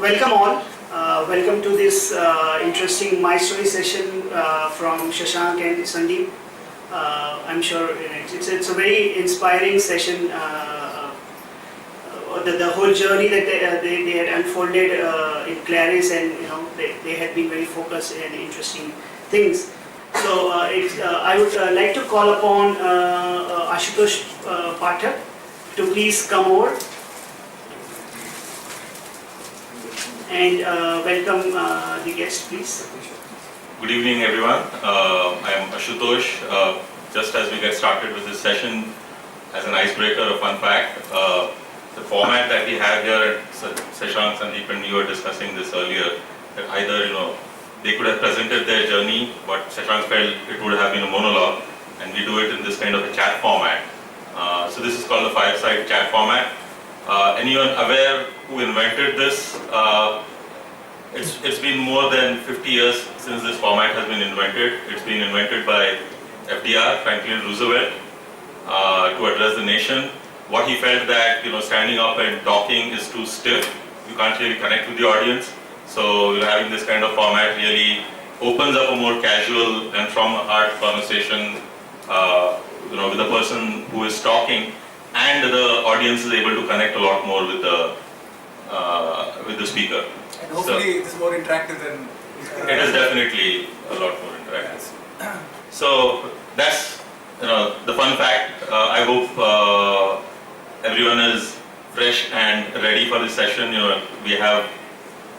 Welcome all. Welcome to this interesting My Story session from Shashank and Sandeep. I'm sure it's a very inspiring session. The whole journey that they had unfolded in Claris, and they had been very focused and interesting things. So I would like to call upon Ashutosh Pathak to please come over and welcome the guest, please. Good evening, everyone. I am Ashutosh. Just as we get started with this session, as an icebreaker, a fun fact, the format that we have here, Shashank, Sandeep and you were discussing this earlier, that either, they could have presented their journey, but Shashank felt it would have been a monologue, and we do it in this kind of a chat format. So this is called the fireside chat format. Anyone aware who invented this? It's been more than 50 years since this format has been invented. It's been invented by FDR, Franklin Roosevelt, to address the nation. What he felt that standing up and talking is too stiff. You can't really connect with the audience. So having this kind of format really opens up a more casual and from the heart conversation, with the person who is talking, and the audience is able to connect a lot more with the speaker. And hopefully it is more interactive than... It is definitely a lot more interactive. So that's the fun fact. I hope everyone is fresh and ready for this session. We have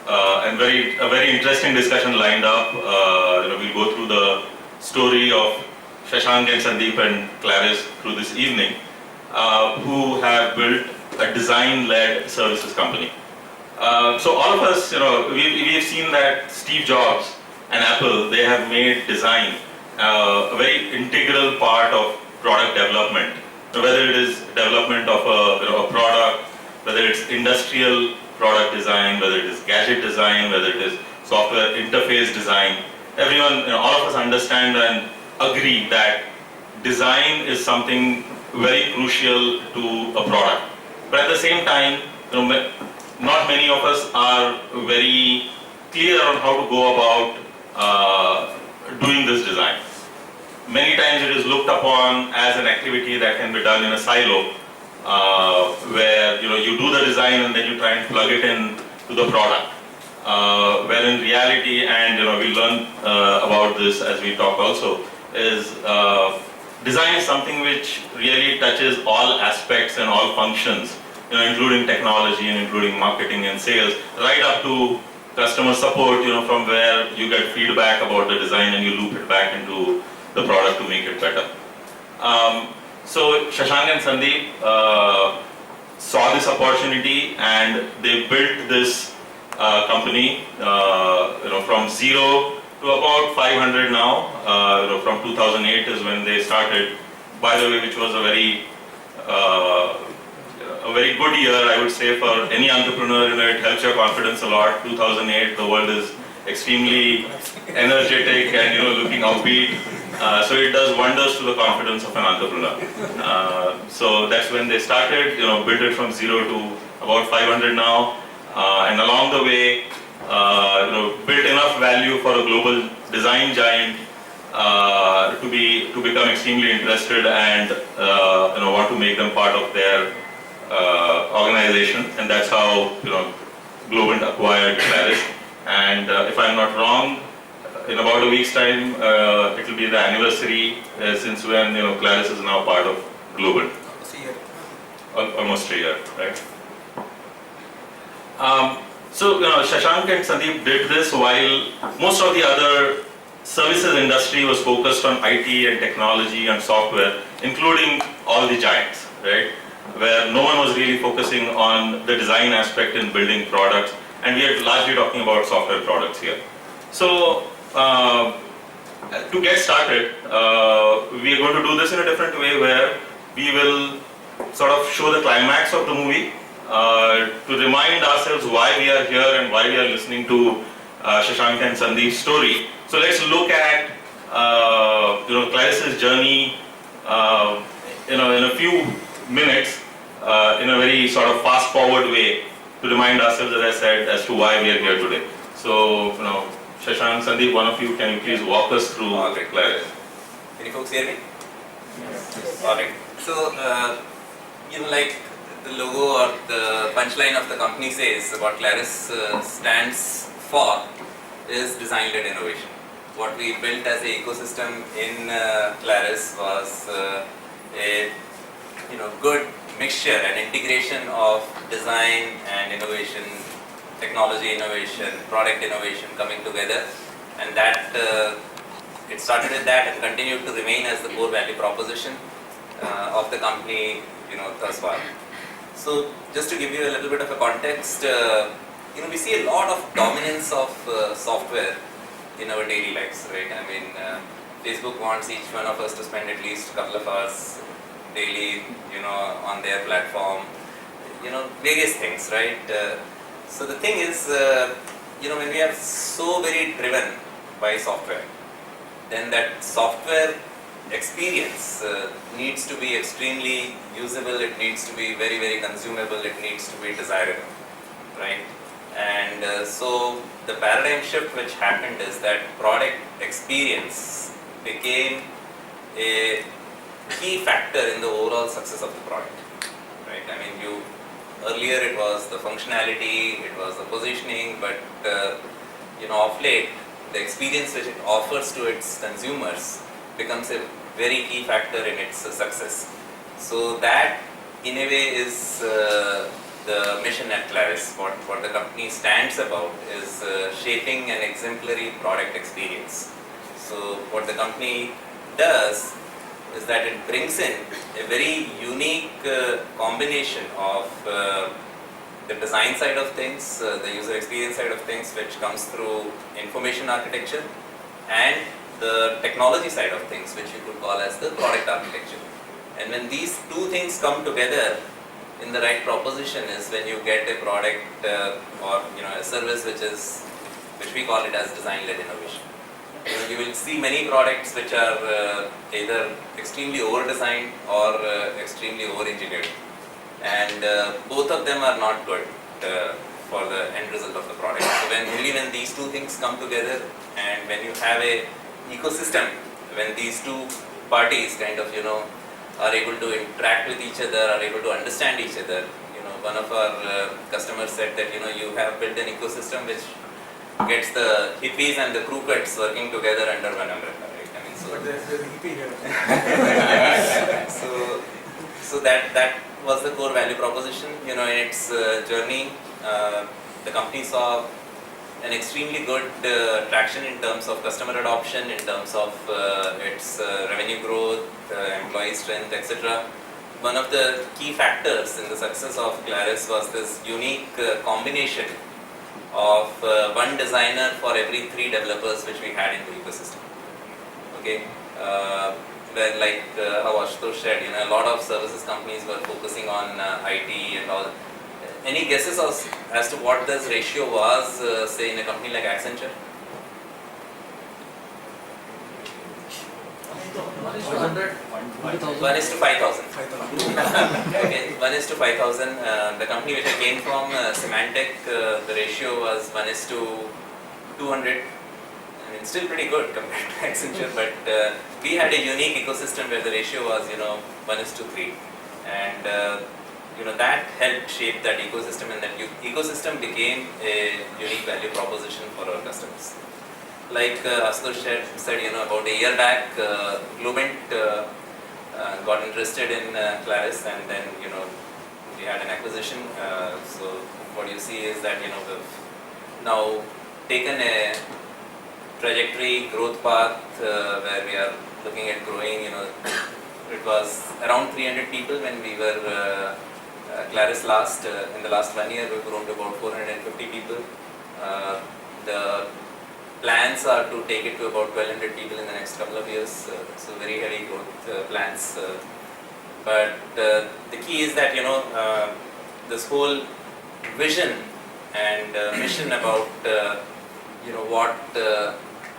a very interesting discussion lined up. We'll go through the story of Shashank and Sandeep and Claris through this evening, who have built a design-led services company. So all of us, we have seen that Steve Jobs and Apple, they have made design a very integral part of product development. Whether it is development of a product, whether it's industrial product design, whether it is gadget design, whether it is software interface design, everyone, all of us understand and agree that design is something very crucial to a product. But at the same time, not many of us are very clear on how to go about doing this design. Many times it is looked upon as an activity that can be done in a silo, where you do the design and then you try and plug it in to the product. Where in reality, and we learn about this as we talk also, is design is something which really touches all aspects and all functions, including technology and including marketing and sales, right up to customer support, from where you get feedback about the design and you loop it back into the product to make it better. So Shashank and Sandeep saw this opportunity and they built this company from zero to about 500 now. From 2008 is when they started, by the way, which was a very good year, I would say, for any entrepreneur. It helps your confidence a lot. 2008, the world is extremely energetic and looking upbeat. So it does wonders to the confidence of an entrepreneur. So that's when they started, built it from zero to about 500 now. And along the way, built enough value for a global design giant to become extremely interested and want to make them part of their organization. And that's how Globant acquired Claris. And if I'm not wrong, in about a week's time, it will be the anniversary since when Claris is now part of Globant. Almost a year, right? So Shashank and Sandeep did this while most of the other services industry was focused on IT and technology and software, including all the giants, right? Where no one was really focusing on the design aspect in building products, and we are largely talking about software products here. So to get started, we are going to do this in a different way, where we will sort of show the climax of the movie to remind ourselves why we are here and why we are listening to Shashank and Sandeep's story. So let's look at Claris's journey in a few minutes in a very sort of fast forward way to to remind ourselves, as I said, as to why we are here today. So, Shashank, Sandeep, one of you, can you please walk us through Claris? Can you folks hear me? Yes. Alright. So, like the logo or the punchline of the company says, what Claris stands for is design-led innovation. What we built as an ecosystem in Claris was a good mixture and integration of design and innovation, technology innovation, product innovation coming together, and that it started with that and continued to remain as the core value proposition of the company, thus far. So, just to give you a little bit of a context, we see a lot of dominance of software in our daily lives, right? I mean, Facebook wants each one of us to spend at least a couple of hours daily, on their platform, various things, right? So the thing is, when we are so very driven by software, then that software experience needs to be extremely usable, it needs to be very, very consumable, it needs to be desirable, right? And so the paradigm shift which happened is that product experience became a key factor in the overall success of the product, right? I mean, earlier it was the functionality, it was the positioning, but of late, the experience which it offers to its consumers becomes a very key factor in its success. So that, in a way, is the mission at Claris. What the company stands about is shaping an exemplary product experience. So what the company does is that it brings in a very unique combination of the design side of things, the user experience side of things, which comes through information architecture, and the technology side of things, which you could call as the product architecture. And when these two things come together in the right proposition is when you get a product or a service which we call it as design-led innovation. You will see many products which are either extremely over-designed or extremely over-engineered, and both of them are not good for the end result of the product. So only when these two things come together, and when you have a ecosystem, when these two parties kind of are able to interact with each other, are able to understand each other. One of our customers said that you have built an ecosystem which gets the hippies and the crew cuts working together under one umbrella, right? I mean, so but there's a hippie here. so that was the core value proposition. In its journey, the company saw an extremely good traction in terms of customer adoption, in terms of its revenue growth, employee strength, etc. One of the key factors in the success of Claris was this unique combination of one designer for every 3 developers which we had in the ecosystem. Okay, where like how Ashutosh said, a lot of services companies were focusing on IT and all. Any guesses as to what this ratio was, say in a company like Accenture? 1:5,000. Okay, 1:5,000. The company which I came from, Symantec, the ratio was 1:200. I mean, still pretty good compared to Accenture, but we had a unique ecosystem where the ratio was, 1:3, and that helped shape that ecosystem, and that ecosystem became a unique value proposition for our customers. Like Ashutosh said, about a year back, Globant got interested in Claris, and then we had an acquisition. So what you see is that we've now taken a trajectory growth path where we are looking at growing. It was around 300 people when we were Claris last. In the last 1 year, we've grown to about 450 people. The plans are to take it to about 1,200 people in the next couple of years. So very heavy growth plans. But the key is that this whole vision and mission about what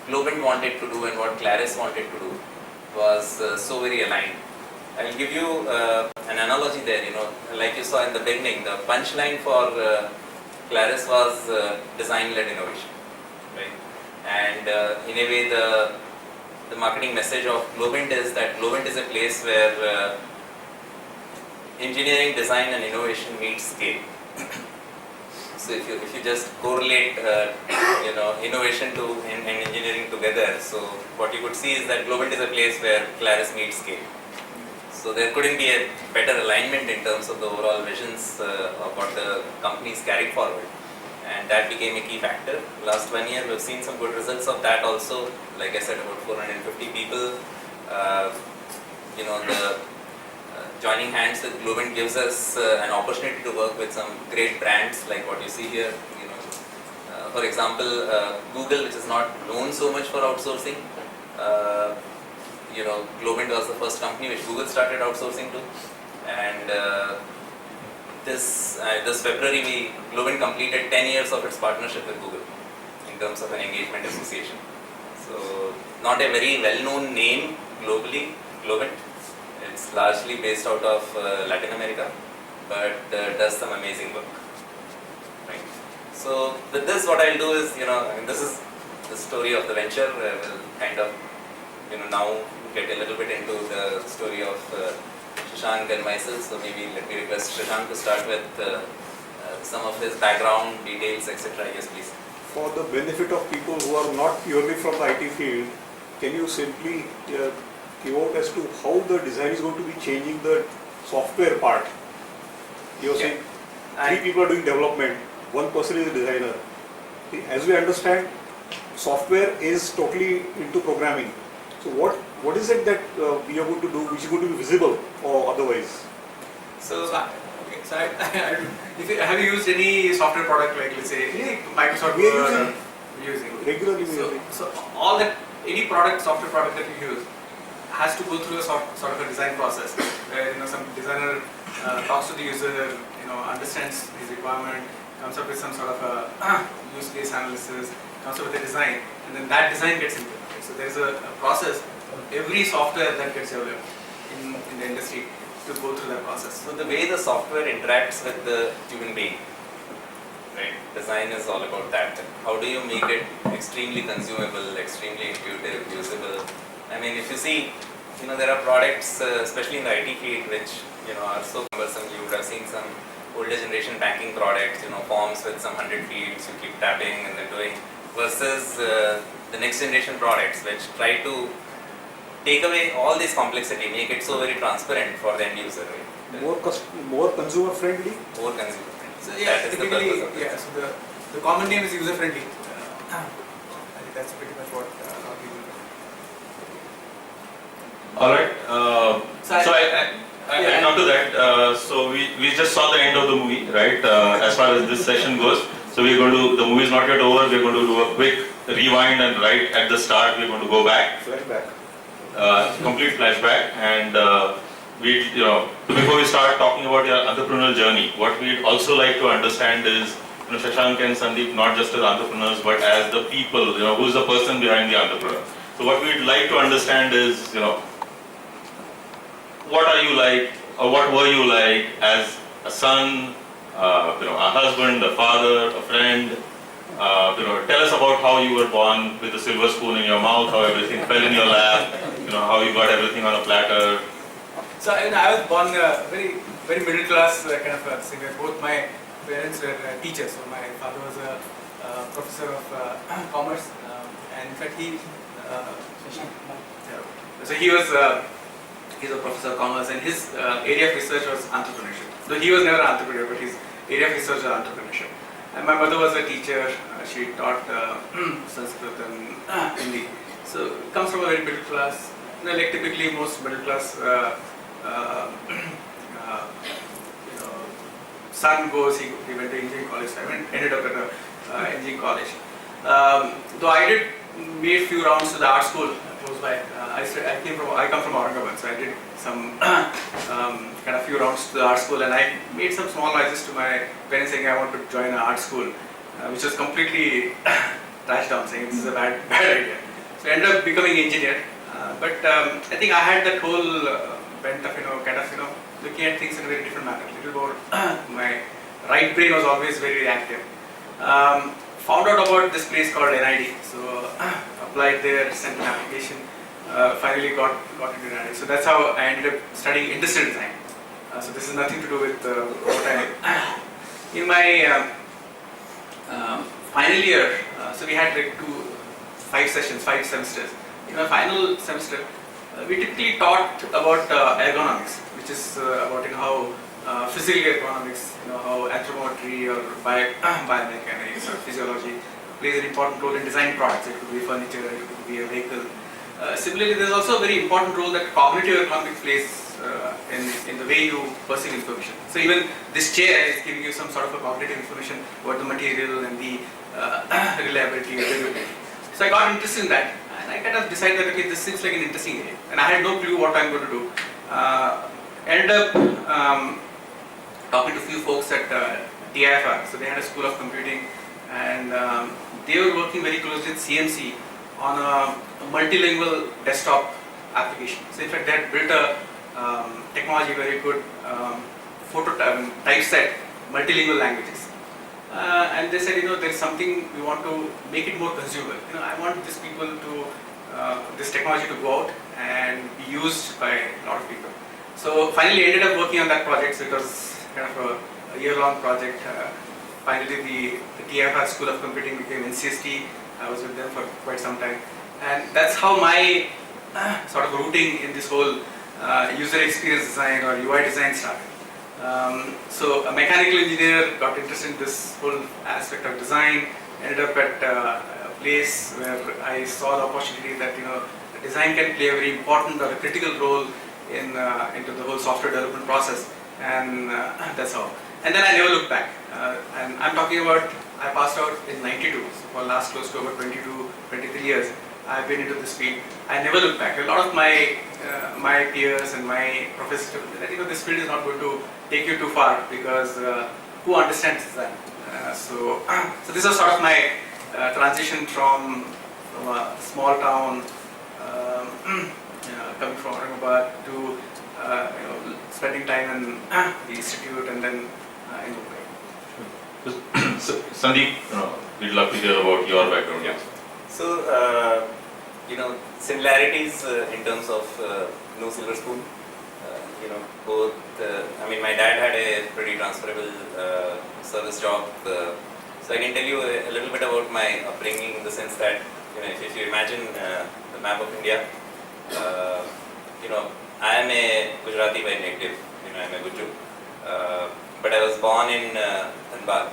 Globant wanted to do and what Claris wanted to do was so very aligned. I'll give you an analogy there. Like you saw in the beginning, the punchline for Claris was design-led innovation, right? And in a way, the marketing message of Globant is that Globant is a place where engineering, design, and innovation meet scale. So if you just correlate innovation and engineering together, so what you could see is that Globant is a place where Claris meets scale. So there couldn't be a better alignment in terms of the overall visions of what the companies carried forward, and that became a key factor. Last 1 year we've seen some good results of that also. Like I said, about 450 people. The joining hands with Globant gives us an opportunity to work with some great brands like what you see here. For example, Google, which is not known so much for outsourcing. Globant was the first company which Google started outsourcing to, and this February Globant completed 10 years of its partnership with Google in terms of an engagement association. So not a very well-known name globally, Globant. It's largely based out of Latin America, but does some amazing work. Right. So with this, what I'll do is, this is the story of the venture. We'll kind of, now get a little bit into the story of Shashank and myself. So maybe let me request Shashank to start with some of his background details, etc. Yes, please. For the benefit of people who are not purely from the IT field, can you simply give out as to how the design is going to be changing the software part? You're saying three people are doing development, one person is a designer. As we understand, software is totally into programming. So what is it that we are going to do which is going to be visible or otherwise? Have you used any software product like, let's say, Microsoft We are Word? using regularly. So all that, any software product that you use has to go through a sort of a design process where some designer talks to the user, understands his requirement, comes up with some sort of a use case analysis, comes up with a design, and then that design gets implemented. So there is a process of every software that gets developed in the industry to go through that process. So the way the software interacts with the human being, right? Design is all about that. How do you make it extremely consumable, extremely intuitive, usable? I mean, if you see, there are products, especially in the IT field, which are so cumbersome. You would have seen some older generation banking products, forms with some 100 fields, you keep tapping and then doing, versus the next generation products, which try to take away all this complexity, make it so very transparent for the end user, right? More consumer friendly? More consumer friendly. So That is the typically, purpose of this. so the common name is user friendly. I think that's pretty much what our people do. All right. So I come to that. So we just saw the end of the movie, right? As far as this session goes. So we're going to, the movie is not yet over. We're going to do a quick rewind, and right at the start we're going to go back. Flashback. Complete flashback, and before we start talking about your entrepreneurial journey, what we'd also like to understand is, Shashank and Sandeep, not just as entrepreneurs, but as the people, who's the person behind the entrepreneur. So what we'd like to understand is, what are you like, or what were you like as a son, a husband, a father, a friend? Tell us about how you were born with a silver spoon in your mouth, how everything fell in your lap, how you got everything on a platter. So I was born very middle class kind of a singer. Both my parents were teachers. So my father was a professor of commerce, and in fact he's a professor of commerce, and his area of research was entrepreneurship. So he was never an entrepreneur, but his area of research was entrepreneurship. And my mother was a teacher. She taught Sanskrit and Hindi. So it comes from a very middle class. Like typically most middle class son goes. He went to engineering college. I ended up at engineering college. Though I did made few rounds to the art school close by. I come from Aurangabad, so I did some kind of few rounds to the art school, and I made some small noises to my parents saying I want to join an art school, which was completely trashed down, saying this is a bad idea. So I ended up becoming an engineer, but I think I had that whole bent of looking at things in a very different manner. Little more, my right brain was always very reactive. Found out about this place called NID, so applied there, sent an application, finally got into NID. So that's how I ended up studying industrial design. So this is nothing to do with what I. In my final year, so we had like 5 semesters. In my final semester, we typically taught about ergonomics, which is about how physical ergonomics, how anthropometry or biomechanics or physiology plays an important role in design products. It could be furniture, it could be a vehicle. Similarly, there's also a very important role that cognitive ergonomics plays in the way you perceive information. So even this chair is giving you some sort of a cognitive information about the material and the reliability, durability. So I got interested in that, and I kind of decided that okay, this seems like an interesting area, and I had no clue what I'm going to do. Ended up talking to a few folks at TIFR, so they had a school of computing, and they were working very closely with CMC on a multilingual desktop application. So in fact, they had built a technology very good typeset multilingual languages. And they said, there's something we want to make it more consumable. I want these people to, this technology to go out and be used by a lot of people. So finally ended up working on that project. So it was kind of a year-long project. Finally the TIFR School of Computing became NCST. I was with them for quite some time. And that's how my sort of rooting in this whole user experience design or UI design started. So a mechanical engineer, got interested in this whole aspect of design, ended up at a place where I saw the opportunity that design can play a very important or a critical role in into the whole software development process, and that's how. And then I never looked back. And I'm talking about I passed out in '92, so for the last close to about 22, 23 years. I've been into this field. I never looked back. A lot of my peers and my professors told me that this field is not going to take you too far because who understands design? So this was sort of my transition from a small town, coming from Aurangabad to spending time in the institute and then in Mumbai. So, Sandeep, we'd love to hear about your background. Yeah. So, similarities in terms of no silver spoon. Both. My dad had a pretty transferable service job, so I can tell you a little bit about my upbringing in the sense that if you imagine the map of India, I am a Gujarati by native. I'm a Guju, but I was born in Dhanbad,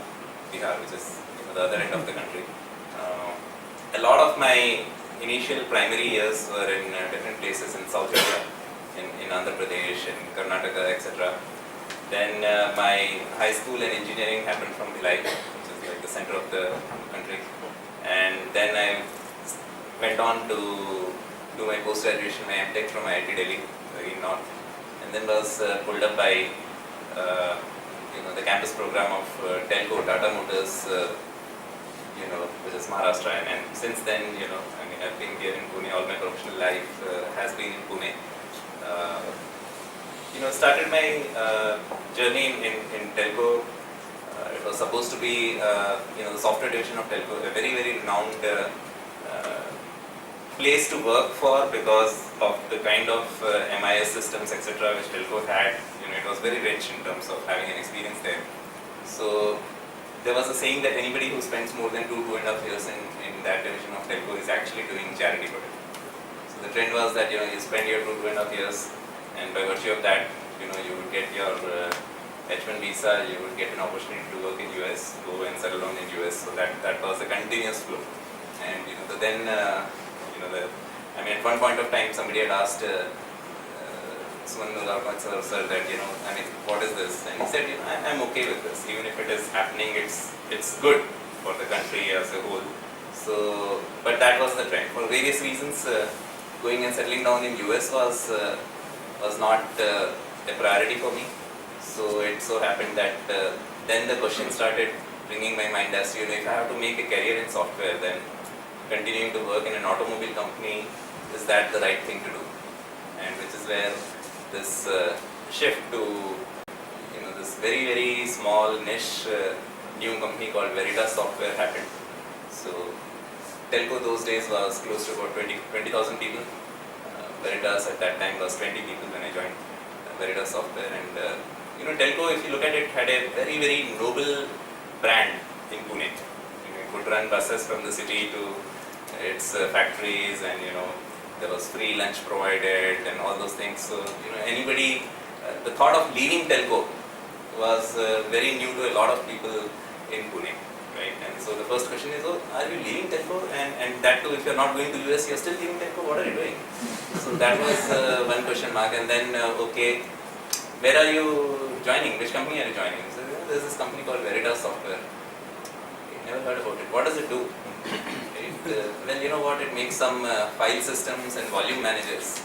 Bihar, which is the other end of the country. A lot of my initial primary years were in different places in South India, in Andhra Pradesh, in Karnataka, etc. Then my high school and engineering happened from Bhilai, which is like the center of the country. And then I went on to do my post-graduation, my MTech from IIT Delhi, very north. And then was pulled up by the campus program of Telco, Tata Motors, which is Maharashtra. And since then, I've been here in Pune. All my professional life has been in Pune. Started my journey in Telco. It was supposed to be, the software division of Telco, a very, very renowned place to work for because of the kind of MIS systems, etc., which Telco had. It was very rich in terms of having an experience there. So there was a saying that anybody who spends more than 2.5 years in that division of Telco is actually doing charity work. So the trend was that you spend your 2.5 years, and by virtue of that, you would get your H1 visa, you would get an opportunity to work in US, go and settle down in US. So that was a continuous flow. And at one point of time, somebody had asked Suman sir that what is this? And he said, I'm okay with this. Even if it is happening, it's good for the country as a whole. So, but that was the trend. For various reasons, going and settling down in US was not a priority for me. So it so happened that then the question started bringing my mind as if I have to make a career in software, then continuing to work in an automobile company, is that the right thing to do? And which is where this shift to this very, very small niche new company called Veritas Software happened. So telco those days was close to about 20,000 people. Veritas at that time was 20 people when I joined Veritas Software, and telco, if you look at it, had a very, very noble brand in Pune. It could run buses from the city to its factories, and there was free lunch provided and all those things. So anybody, the thought of leaving telco was very new to a lot of people in Pune, right? And so the first question is, oh, are you leaving telco? And that too, if you're not going to US, you're still leaving telco. What are you doing? So that was one question mark. And then okay, where are you joining? Which company are you joining? So there's this company called Veritas Software. Never heard about it. What does it do? Well, you know what? It makes some file systems and volume managers.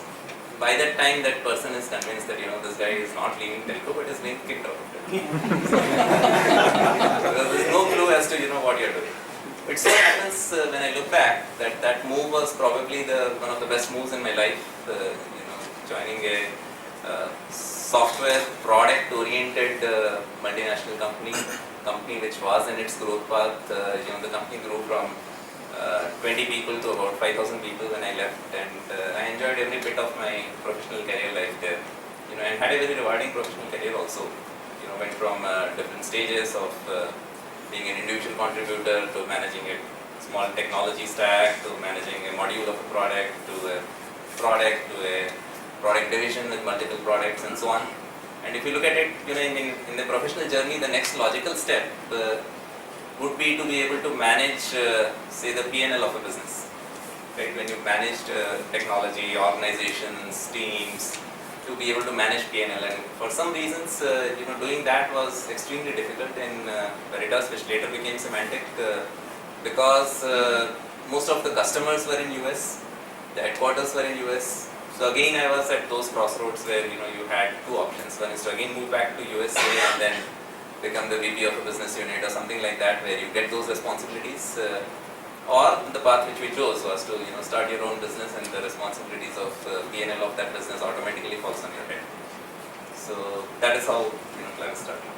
By that time, that person is convinced that this guy is not leaving telco, but is being kicked out of telco. Because there's no clue as to what you're doing. It so happens when I look back that move was probably one of the best moves in my life. Joining a software product-oriented multinational company which was in its growth path. The company grew from 20 people to about 5,000 people when I left, and I enjoyed every bit of my professional career life there. And had a very rewarding professional career also. Went from different stages of being an individual contributor to managing a small technology stack, to managing a module of a product, to a product division with multiple products and so on. And if you look at it, in the professional journey, the next logical step would be to be able to manage, say, the P&L of a business. Right? When you managed technology, organizations, teams, to be able to manage P&L. And for some reasons, doing that was extremely difficult in Veritas, which later became Symantec, because most of the customers were in US, the headquarters were in US. So again, I was at those crossroads where you had two options. One is to again move back to USA and then become the VP of a business unit or something like that, where you get those responsibilities. Or the path which we chose was to start your own business, and the responsibilities of P&L of that business automatically falls on your head. So that is how Clarus started.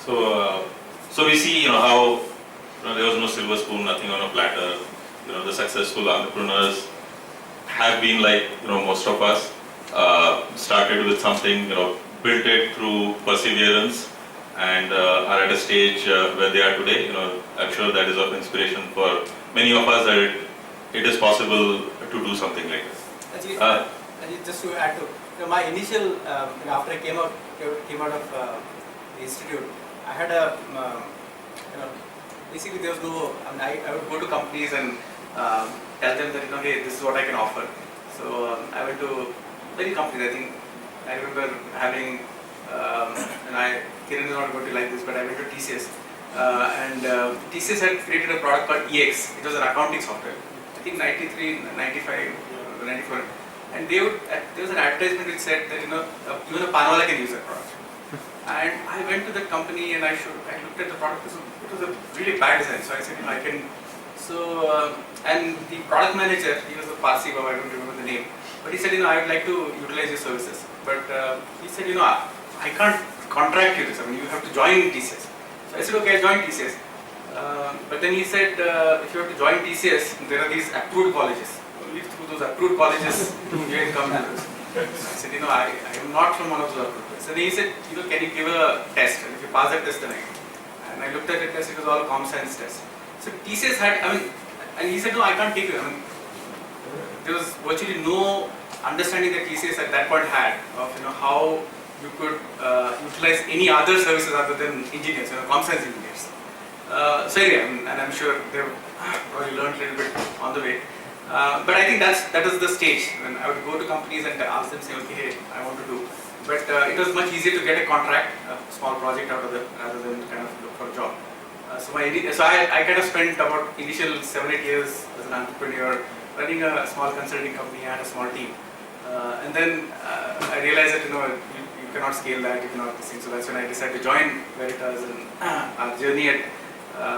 So we see how there was no silver spoon, nothing on a platter. The successful entrepreneurs have been like most of us, started with something, built it through perseverance, and are at a stage where they are today. I'm sure that is of inspiration for many of us, that it is possible to do something like this. Actually, just to add to my initial, after I came out of the institute, I had a, basically there was no, I would go to companies and tell them that hey, this is what I can offer. So I went to many companies. I remember having, Kiran is not going to like this, but I went to TCS, and TCS had created a product called EX. It was an accounting software. I think 93, 95, 94, and there was an advertisement which said that even a Panola can use that product. And I went to that company and I looked at the product. It was a really bad design. So I said, I can. So and the product manager, he was a Parsi Baba, I don't remember the name, but he said, I would like to utilize your services. But he said, I can't contract you this. You have to join TCS. So I said, okay, I'll join TCS. But then he said, if you have to join TCS, there are these approved colleges. Live through those approved colleges to gain come to this. I said, I am not from one of those approved colleges. So then he said, can you give a test? And if you pass that test, then I can. And I looked at the test, it was all comm science test. So TCS had, and he said, no, I can't take you. There was virtually no understanding that TCS at that point had of how you could utilize any other services other than engineers, comm science engineers. So anyway, and I'm sure they've probably learned a little bit on the way. But I think that was the stage when I would go to companies and ask them, say, okay, hey, I want to do. But it was much easier to get a contract, a small project out of them, rather than kind of look for a job. So I kind of spent about initial 7-8 years as an entrepreneur, running a small consulting company. I had a small team, and then I realized that you cannot scale that, you cannot this thing. So that's when I decided to join Veritas, and our journey at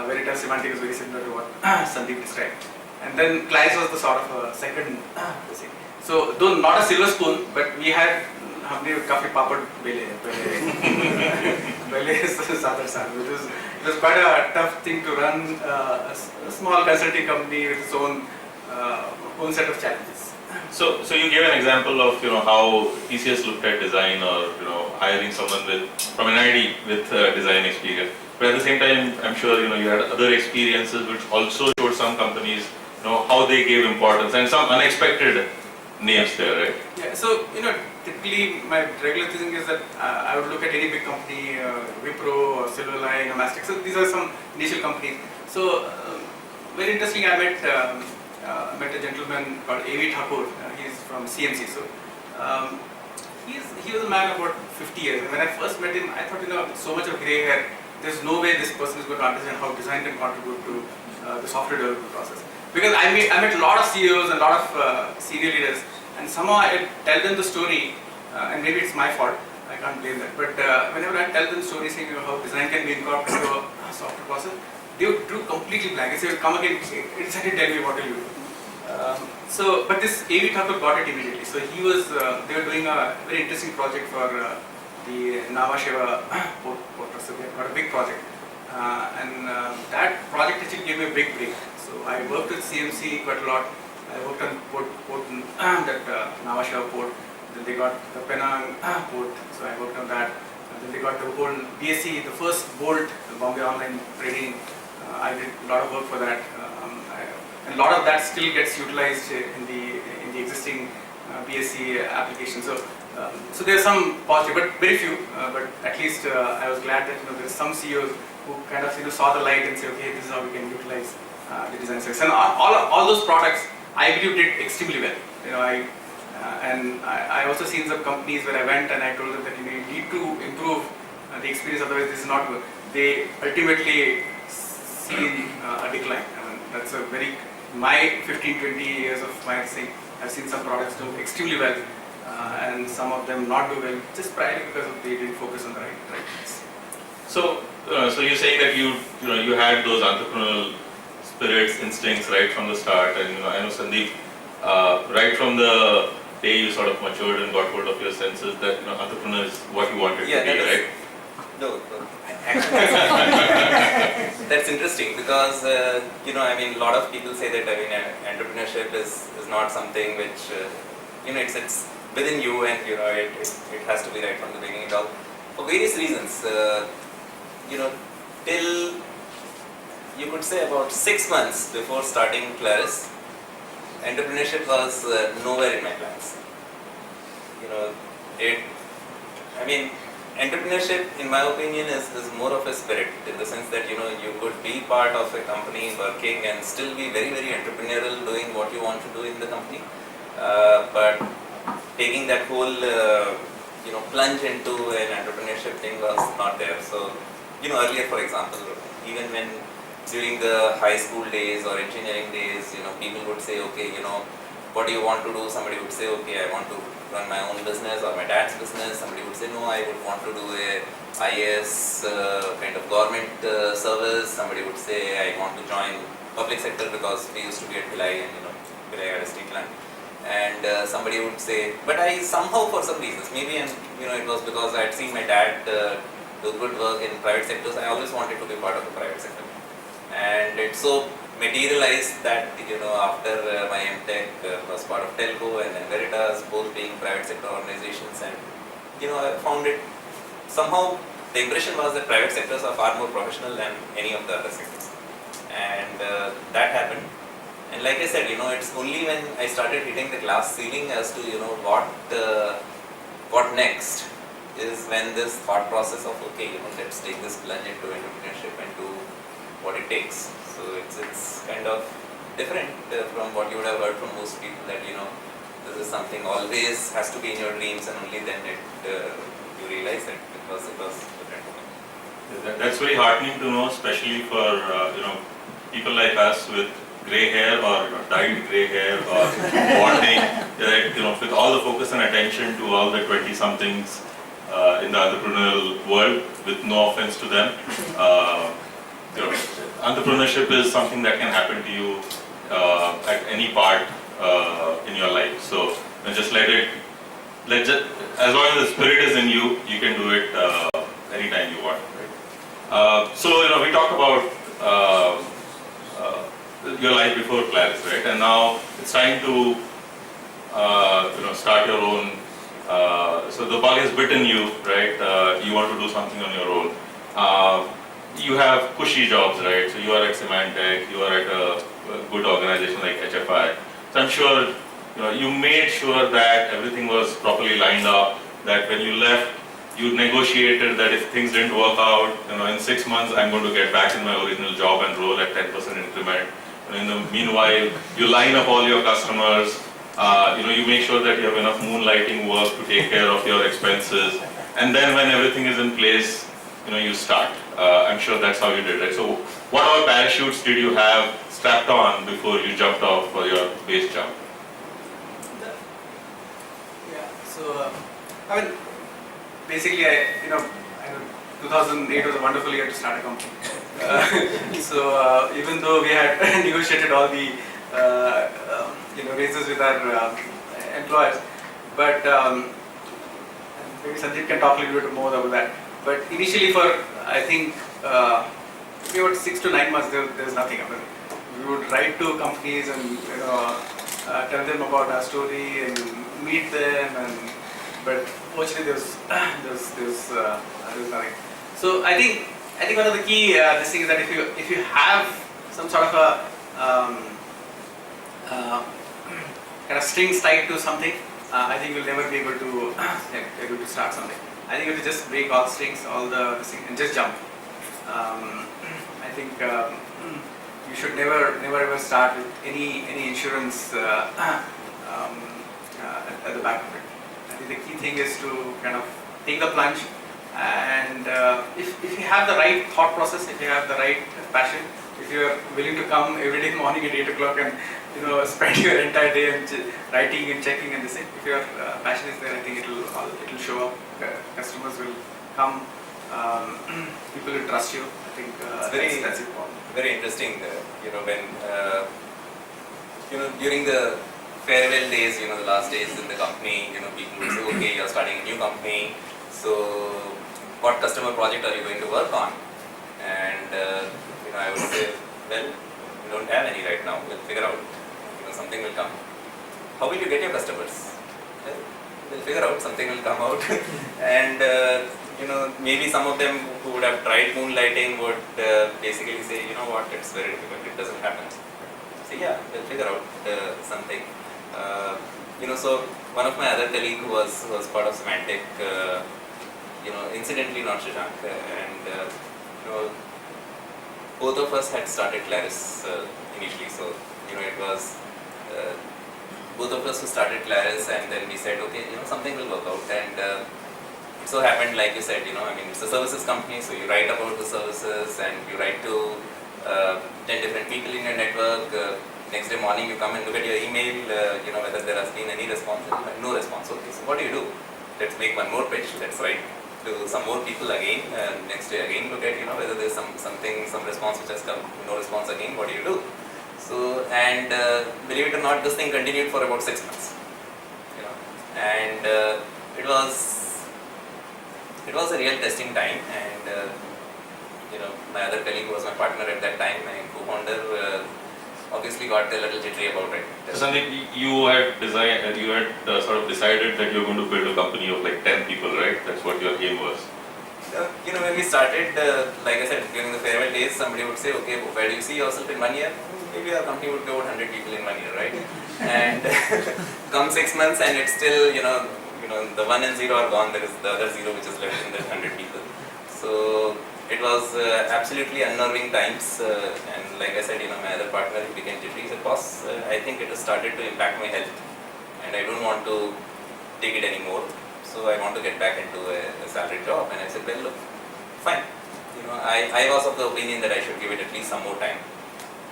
Veritas Symantec is very similar to what Sandeep described. And then Clarus was the sort of a second thing. So though not a silver spoon, but we had हमने काफी पापड़ बेले पहले सादर साल, which was was quite a tough thing to run a small consulting company with its own set of challenges. So you gave an example of how TCS looked at design, or hiring someone from an ID with design experience. But at the same time, I'm sure you had other experiences which also showed some companies how they gave importance and some unexpected names there, right? Yeah, so typically my regular thing is that I would look at any big company, Wipro or Silverline or Mastek. So these are some initial companies. So very interesting. I met a gentleman called A.V. Thakur. He's from CMC. So he was a man about 50 years. And when I first met him, I thought so much of grey hair. There's no way this person is going to understand how design can contribute to the software development process. Because I met a lot of CEOs and a lot of senior leaders, and somehow I tell them the story, and maybe it's my fault, I can't blame them, but whenever I tell them the story saying how design can be incorporated into a software process, they would do completely blank. They say, come again, exactly tell me what will you do. But this A.V. Thakur got it immediately. So they were doing a very interesting project for the Nhava Sheva port. So they got a big project. That project actually gave me a big break. So I worked with CMC quite a lot. I worked on port that Nhava Sheva port. Then they got the Penang port. So I worked on that. And then they got the whole BSE, the first Bolt, the Bombay Online Trading. I did a lot of work for that. And a lot of that still gets utilized in the existing BSE application. So there are some positive, but very few. But at least I was glad that there are some CEOs who kind of saw the light and say, okay, this is how we can utilize the design success. And all those products, I believe, did extremely well. I also seen some companies where I went and I told them that you need to improve the experience, otherwise this is not good. They ultimately seen a decline. That's a my 15-20 years of my thing, I've seen some products do extremely well, and some of them not do well, just primarily because they didn't focus on the right things. So you're saying that you had those entrepreneurial spirits, instincts right from the start, and I know Sandeep, right from the day you sort of matured and got hold of your senses that entrepreneur is what you wanted to be, right? No, actually, that's interesting because a lot of people say that entrepreneurship is not something which it's within you, and it has to be right from the beginning. For various reasons, till you could say about 6 months before starting Claris, entrepreneurship was nowhere in my plans. Entrepreneurship, in my opinion, is more of a spirit, in the sense that you could be part of a company working and still be very, very entrepreneurial, doing what you want to do in the company. But taking that whole plunge into an entrepreneurship thing was not there. So earlier, for example, even when during the high school days or engineering days, people would say, okay, what do you want to do? Somebody would say, okay, I want to run my own business or my dad's business. Somebody would say, no, I would want to do a IAS kind of government service. Somebody would say, I want to join public sector because we used to be at Bhilai, and Bhilai had a steel plant. And somebody would say, but I somehow, for some reasons, maybe it was because I had seen my dad do good work in private sectors. I always wanted to be part of the private sector, and it so materialized that after my MTech was part of Telco and then Veritas, both being private sector organizations, and I found it somehow, the impression was that private sectors are far more professional than any of the other sectors, and that happened. And like I said, it's only when I started hitting the glass ceiling as to what next is when this thought process of okay, let's take this plunge into entrepreneurship and do what it takes. So it's kind of different from what you would have heard from most people, that this is something always has to be in your dreams, and only then you realize it, because it was different. That's very heartening to know, especially for people like us with grey hair or dyed grey hair or balding, that with all the focus and attention to all the 20-somethings in the entrepreneurial world, with no offense to them. Entrepreneurship is something that can happen to you at any part in your life. So just as long as the spirit is in you, you can do it anytime you want. Right? So, we talked about your life before Claris, right? And now it's time to, start your own. So the bug has bitten you, right? You want to do something on your own. You have cushy jobs, right? So you are at Symantec, you are at a good organization like HFI. So I'm sure, you made sure that everything was properly lined up, that when you left, you negotiated that if things didn't work out, in 6 months I'm going to get back in my original job and roll at 10% increment. And in the meanwhile, you line up all your customers, you make sure that you have enough moonlighting work to take care of your expenses. And then when everything is in place, you start. I'm sure that's how you did it. So what all parachutes did you have strapped on before you jumped off for your base jump? Yeah, so basically, I know 2008 was a wonderful year to start a company. So even though we had negotiated all the raises with our employers, but maybe Sandeep can talk a little bit more about that. But initially, for I think maybe about 6 to 9 months, there's nothing. We would write to companies and tell them about our story and meet them, but fortunately there's nothing. So I think one of the key this thing is that if you have some sort of a kind of strings tied to something, I think you'll never be able to start something. I think you have to just break all strings, all the things, and just jump. I think you should never ever start with any insurance at the back of it. I think the key thing is to kind of take the plunge, and if you have the right thought process, if you have the right passion, if you are willing to come every day morning at 8 o'clock and spend your entire day and writing and checking and this thing, if your passion is there, I think it'll show up. Customers will come, people will trust you. I think that's important. Very interesting. When during the farewell days, the last days in the company, people would say, okay, you're starting a new company, so what customer project are you going to work on? And I would say, well, we don't have any right now. We'll figure out. Something will come. How will you get your customers? Well, we'll figure out. Something will come out. And maybe some of them who would have tried moonlighting would basically say, what, it's very difficult. It doesn't happen. So yeah, we'll figure out something. So one of my other colleagues who was part of Symantec, incidentally not Shashank, and both of us had started Claris initially. So it was both of us who started Claris, and then we said, okay, something will work out. And it so happened, like you said, it's a services company, so you write about the services and you write to 10 different people in your network. Next day morning, you come and look at your email, whether there has been any response. No response. Okay, so what do? Let's make one more pitch. Let's write to some more people again. Next day again, look at whether there's some response which has come. No response again. What do? So, and believe it or not, this thing continued for about 6 months. And it was a real testing time. And my other colleague who was my partner at that time, my co-founder, obviously got a little jittery about it. So Sandeep, you had sort of decided that you're going to build a company of like 10 people, right? That's what your aim was. When we started, like I said, during the farewell days, somebody would say, okay, where do you see yourself in 1 year? Maybe our company would go 100 people in 1 year, right? And come 6 months and it's still, the 1 and 0 are gone, there is the other 0 which is left in the 100 people. So it was absolutely unnerving times, and like I said, my other partner became jittery. He said, boss, I think it has started to impact my health and I don't want to take it anymore. So I want to get back into a salaried job. And I said, well, look, fine. I was of the opinion that I should give it at least some more time.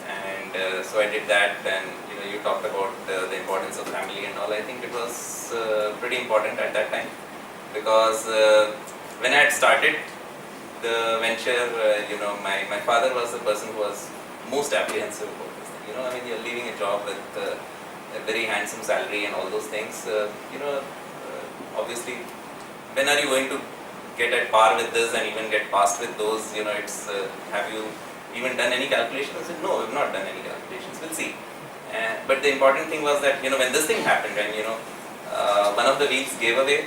And so I did that. And you talked about the importance of family and all. I think it was pretty important at that time, because when I had started the venture, my father was the person who was most apprehensive about this thing. You're leaving a job with a very handsome salary and all those things. Obviously, when are you going to get at par with this and even get past with those, it's, have you even done any calculations? I said, no, we've not done any calculations, we'll see. But the important thing was that, when this thing happened, and one of the wheels gave away,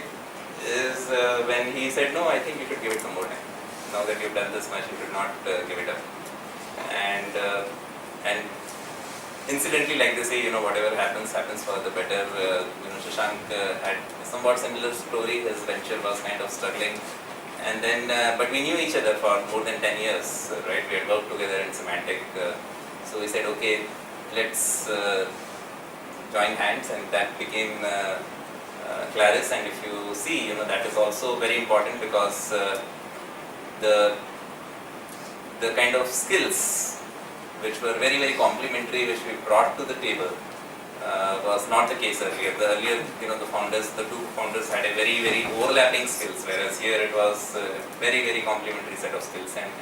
is when he said, no, I think you should give it some more time. Now that you've done this much, you should not give it up. And incidentally, like they say, whatever happens for the better. Shashank had somewhat similar story. His venture was kind of struggling. And then, but we knew each other for more than 10 years, right? We had worked together in Semantic. So we said, okay, let's join hands, and that became Claris. And if you see, that is also very important, because the kind of skills which were very, very complementary, which we brought to the table, was not the case earlier. Earlier, the two founders had a very, very overlapping skills, whereas here it was a very, very complementary set of skills, and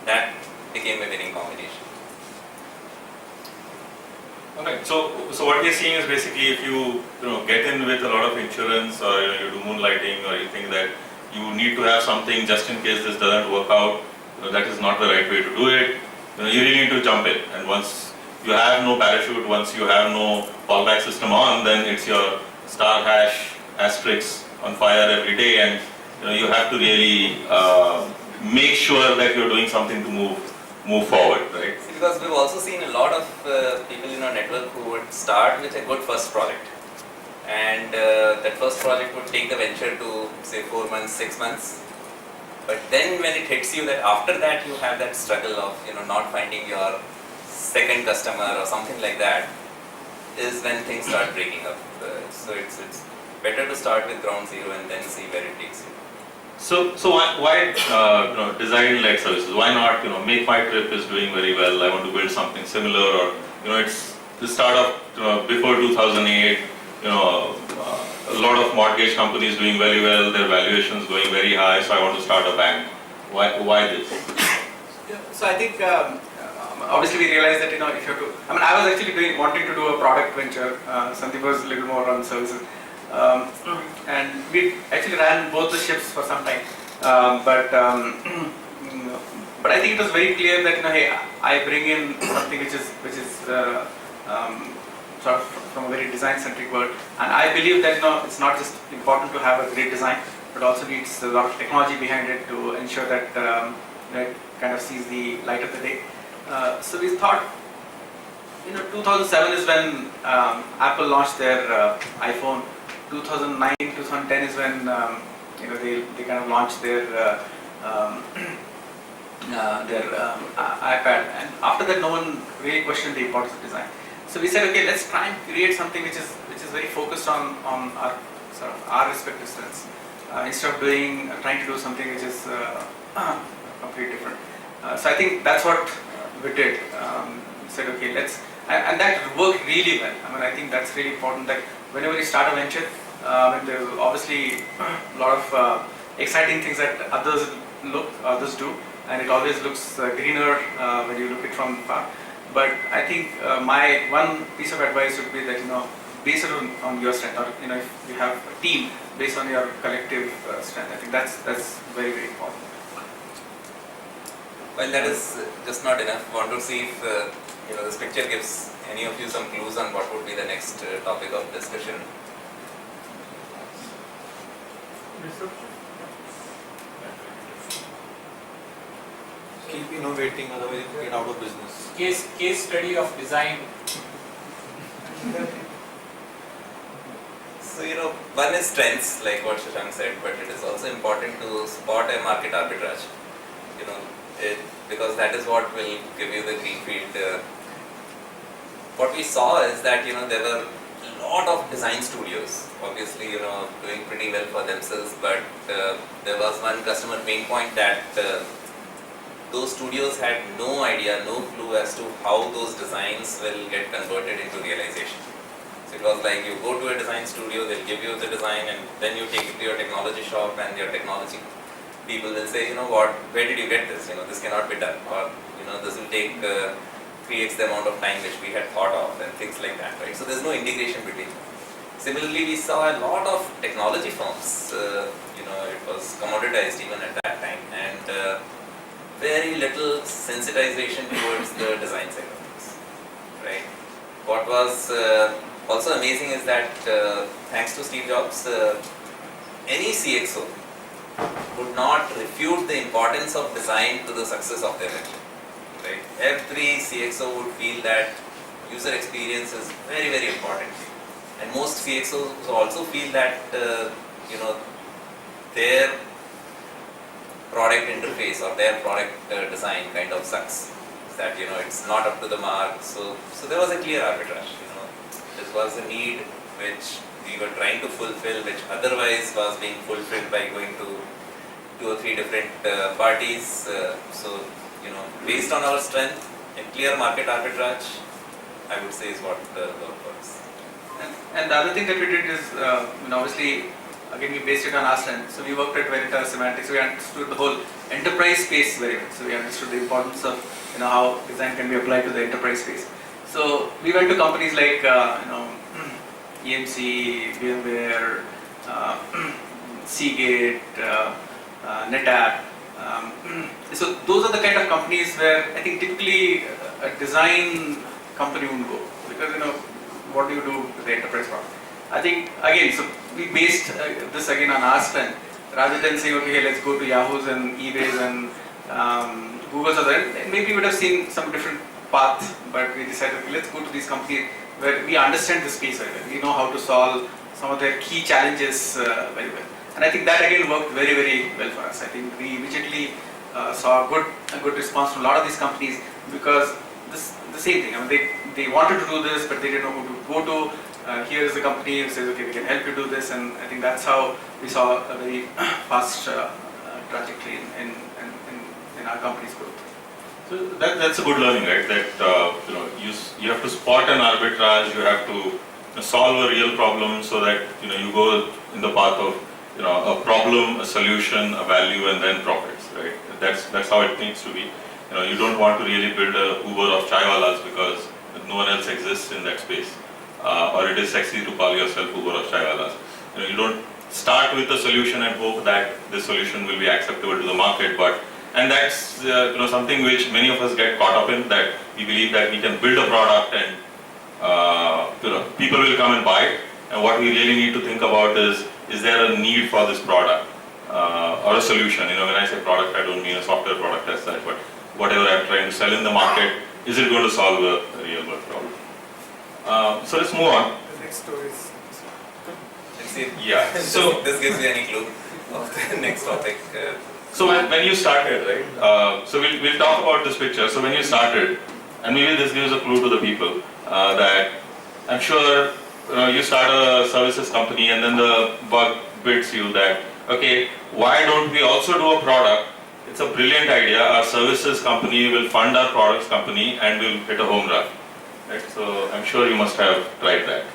that became a winning combination. Okay, so what we are seeing is basically, if you get in with a lot of insurance, or you do moonlighting, or you think that you need to have something just in case this doesn't work out, that is not the right way to do it. You really need to jump in, and once you have no parachute, once you have no fallback system on, then it's your star hash asterisk on fire every day, and you have to really make sure that you're doing something to move forward, right? Because we've also seen a lot of people in our network who would start with a good first project, and that first project would take the venture to say 4 months, 6 months. But then when it hits you that after that you have that struggle of not finding your second customer or something like that, is when things start breaking up. So it's better to start with ground zero and then see where it takes you. So why design-led services? Why not Make My Trip is doing very well, I want to build something similar, or it's the start of before 2008. A lot of mortgage companies doing very well, their valuations going very high, so I want to start a bank. Why this? Yeah, so I think obviously we realized that if you have to, I was actually wanting to do a product venture. Sandeep was a little more on services, and we actually ran both the ships for some time. But I think it was very clear that hey, I bring in something which is sort of from a very design-centric world, and I believe that it's not just important to have a great design, but also needs a lot of technology behind it to ensure that it kind of sees the light of the day. So we thought, 2007 is when Apple launched their iPhone. 2009, 2010 is when they kind of launched their iPad, and after that no one really questioned the importance of design. So we said, okay, let's try and create something which is very focused on our sort of our respective strengths, instead of trying to do something which is completely different. So I think that's what we did. We said, okay, and that worked really well. I think that's really important, that whenever you start a venture, when there's obviously a lot of exciting things that others do, and it always looks greener when you look it from far. But I think my one piece of advice would be that base it on your strength, or if you have a team, based on your collective strength. I think that's very, very important. Well, that is just not enough. Want to see if this picture gives any of you some clues on what would be the next topic of discussion. Keep innovating, otherwise you get out of business. Case study of design. So one is strengths, like what Shashank said, but it is also important to spot a market arbitrage. Because that is what will give you the green field. What we saw is that there were a lot of design studios, obviously doing pretty well for themselves, but there was one customer pain point that those studios had no idea, no clue as to how those designs will get converted into realization. So it was like you go to a design studio, they'll give you the design, and then you take it to your technology shop, and your technology people will say, where did you get this? This cannot be done, or this will take 3x the amount of time which we had thought of, and things like that, right? So there's no integration between them. Similarly, we saw a lot of technology firms it was commoditized even at that time, and very little sensitization towards the design side of things, right? What was also amazing is that thanks to Steve Jobs, any CXO would not refute the importance of design to the success of their venture, right? Every CXO would feel that user experience is very, very important. And most CXOs also feel that, their product interface or their product design kind of sucks. That, it's not up to the mark. So there was a clear arbitrage, This was a need which we were trying to fulfill, which otherwise was being fulfilled by going to 2 or 3 different parties. Based on our strength and clear market arbitrage, I would say is what worked for us. And the other thing that we did is, obviously, again, we based it on our strength. So we worked at Veritas Semantics. We understood the whole enterprise space very well. So we understood the importance of, how design can be applied to the enterprise space. So we went to companies like, EMC, VMware, Seagate, NetApp. So those are the kind of companies where I think typically a design company would go, because what do you do with the enterprise product? I think again, so we based this again on our strength, rather than saying okay, let's go to Yahoo's and eBay's and Google's or that. Maybe we would have seen some different path, but we decided okay, let's go to these companies where we understand the space very well. We know how to solve some of their key challenges very well. And I think that again worked very, very well for us. I think we immediately saw a good response from a lot of these companies, because the same thing. I mean, they wanted to do this, but they didn't know who to go to. Here is the company who says, okay, we can help you do this, and I think that's how we saw a very fast trajectory in our company's growth. So that's a good learning, right? That you have to spot an arbitrage, you have to solve a real problem, so that you go in the path of a problem, a solution, a value, and then profits, right? That's how it needs to be. You don't want to really build a Uber of chaiwalas because no one else exists in that space, or it is sexy to call yourself Uber of chaiwalas. You don't start with a solution and hope that this solution will be acceptable to the market, and that's something which many of us get caught up in, that we believe that we can build a product and people will come and buy it, and what we really need to think about is there a need for this product or a solution? When I say product, I don't mean a software product as such, but whatever I'm trying to sell in the market, is it going to solve a real world problem? So let's move on. The next story is. Let's see. Yeah. So this gives you any clue of the next topic. So when you started, right? So we'll talk about this picture. So when you started, and maybe this gives a clue to the people that I'm sure you start a services company, and then the bug bits you that okay, why don't we also do a product? It's a brilliant idea. Our services company will fund our products company and will hit a home run. Right? So I'm sure you must have tried that.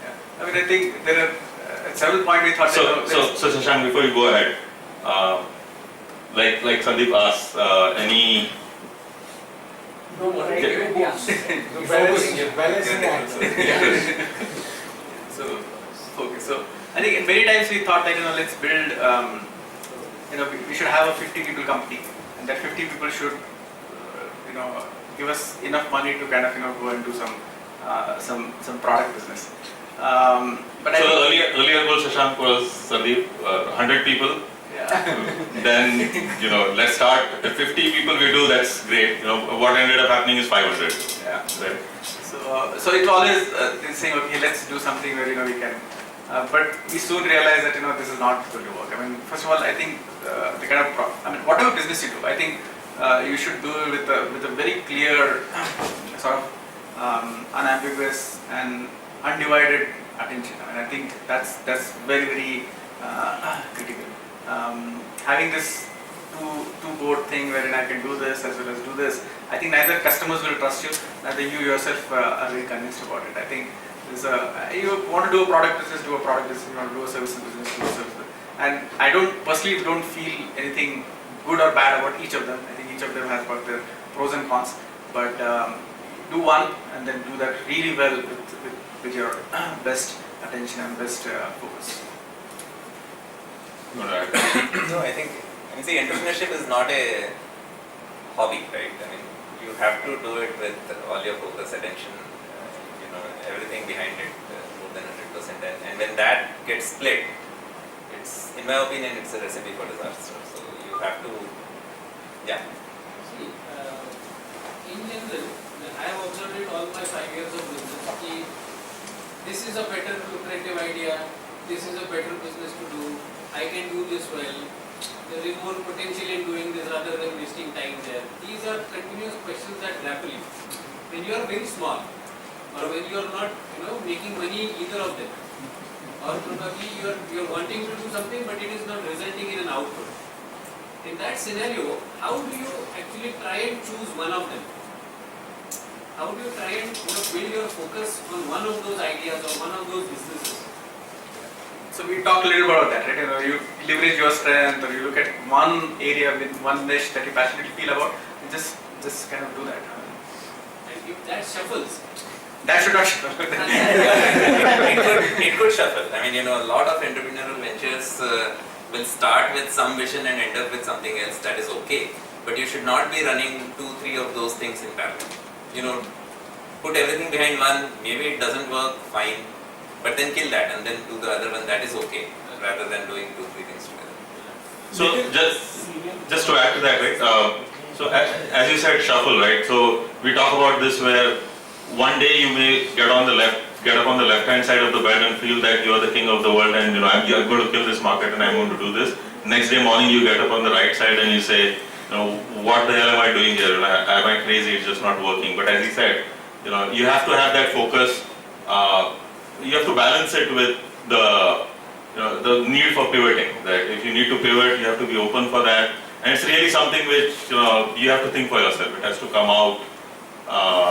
Yeah. I think there are at several points we thought So Shashank, before you go ahead, like Sandeep asked, any Balancing answer. So I think many times we thought that let's build we should have a 50 people company, and that 50 people should give us enough money to kind of go and do some product business. But so earlier goal, Shashank, was Sandeep, 100 people. Yeah. Then let's start at 50 people. We do, that's great. What ended up happening is 500. Yeah. Right? So it's always saying okay, let's do something where we can. But we soon realized that this is not going to work. I mean, first of all, I think the kind of whatever business you do, I think you should do it with a very clear sort of unambiguous and undivided attention. I think that's very, very critical. Having this two-board thing wherein I can do this as well as do this, I think neither customers will trust you, neither you yourself are very convinced about it. I think you want to do a product business, do a product business. You want to do a services business, do a service business. And I personally don't feel anything good or bad about each of them. I think each of them has got their pros and cons. But do one and then do that really well with your best attention and best focus. You want to add? No, I think, see, entrepreneurship is not a hobby, right? I mean, you have to do it with all your focus, attention, everything behind it, more than 100%. And when that gets split, it's, in my opinion, it's a recipe for disaster. So you have to, yeah. See, in general, I have observed it all my 5 years of business. Ki this is a better lucrative idea, this is a better business to do, I can do this well, there is more potential in doing this rather than wasting time there. These are continuous questions that grapple you. When you are very small, or when you are not, making money either of them, or probably you are wanting to do something but it is not resulting in an output. In that scenario, how do you actually try and choose one of them? How do you try and build your focus on one of those ideas or one of those businesses? So we talked a little bit about that, right? You leverage your strength, or you look at one area with one niche that you passionately feel about, and just kind of do that. And if that shuffles, That should not shuffle. it could shuffle. I mean, a lot of entrepreneurial ventures will start with some vision and end up with something else. That is okay. But you should not be running 2-3 of those things in parallel. Put everything behind one, maybe it doesn't work, fine. But then kill that and then do the other one, that is okay. Rather than doing 2-3 things together. So just to add to that, right? So as you said, shuffle, right? So we talk about this where one day you may get up on the left-hand side of the bed and feel that you are the king of the world, and I'm going to kill this market and I'm going to do this. Next day morning you get up on the right side and you say, what the hell am I doing here? Am I crazy? It's just not working. But as he said, you have to have that focus. You have to balance it with the need for pivoting. That if you need to pivot, you have to be open for that. And it's really something which you have to think for yourself. It has to come out.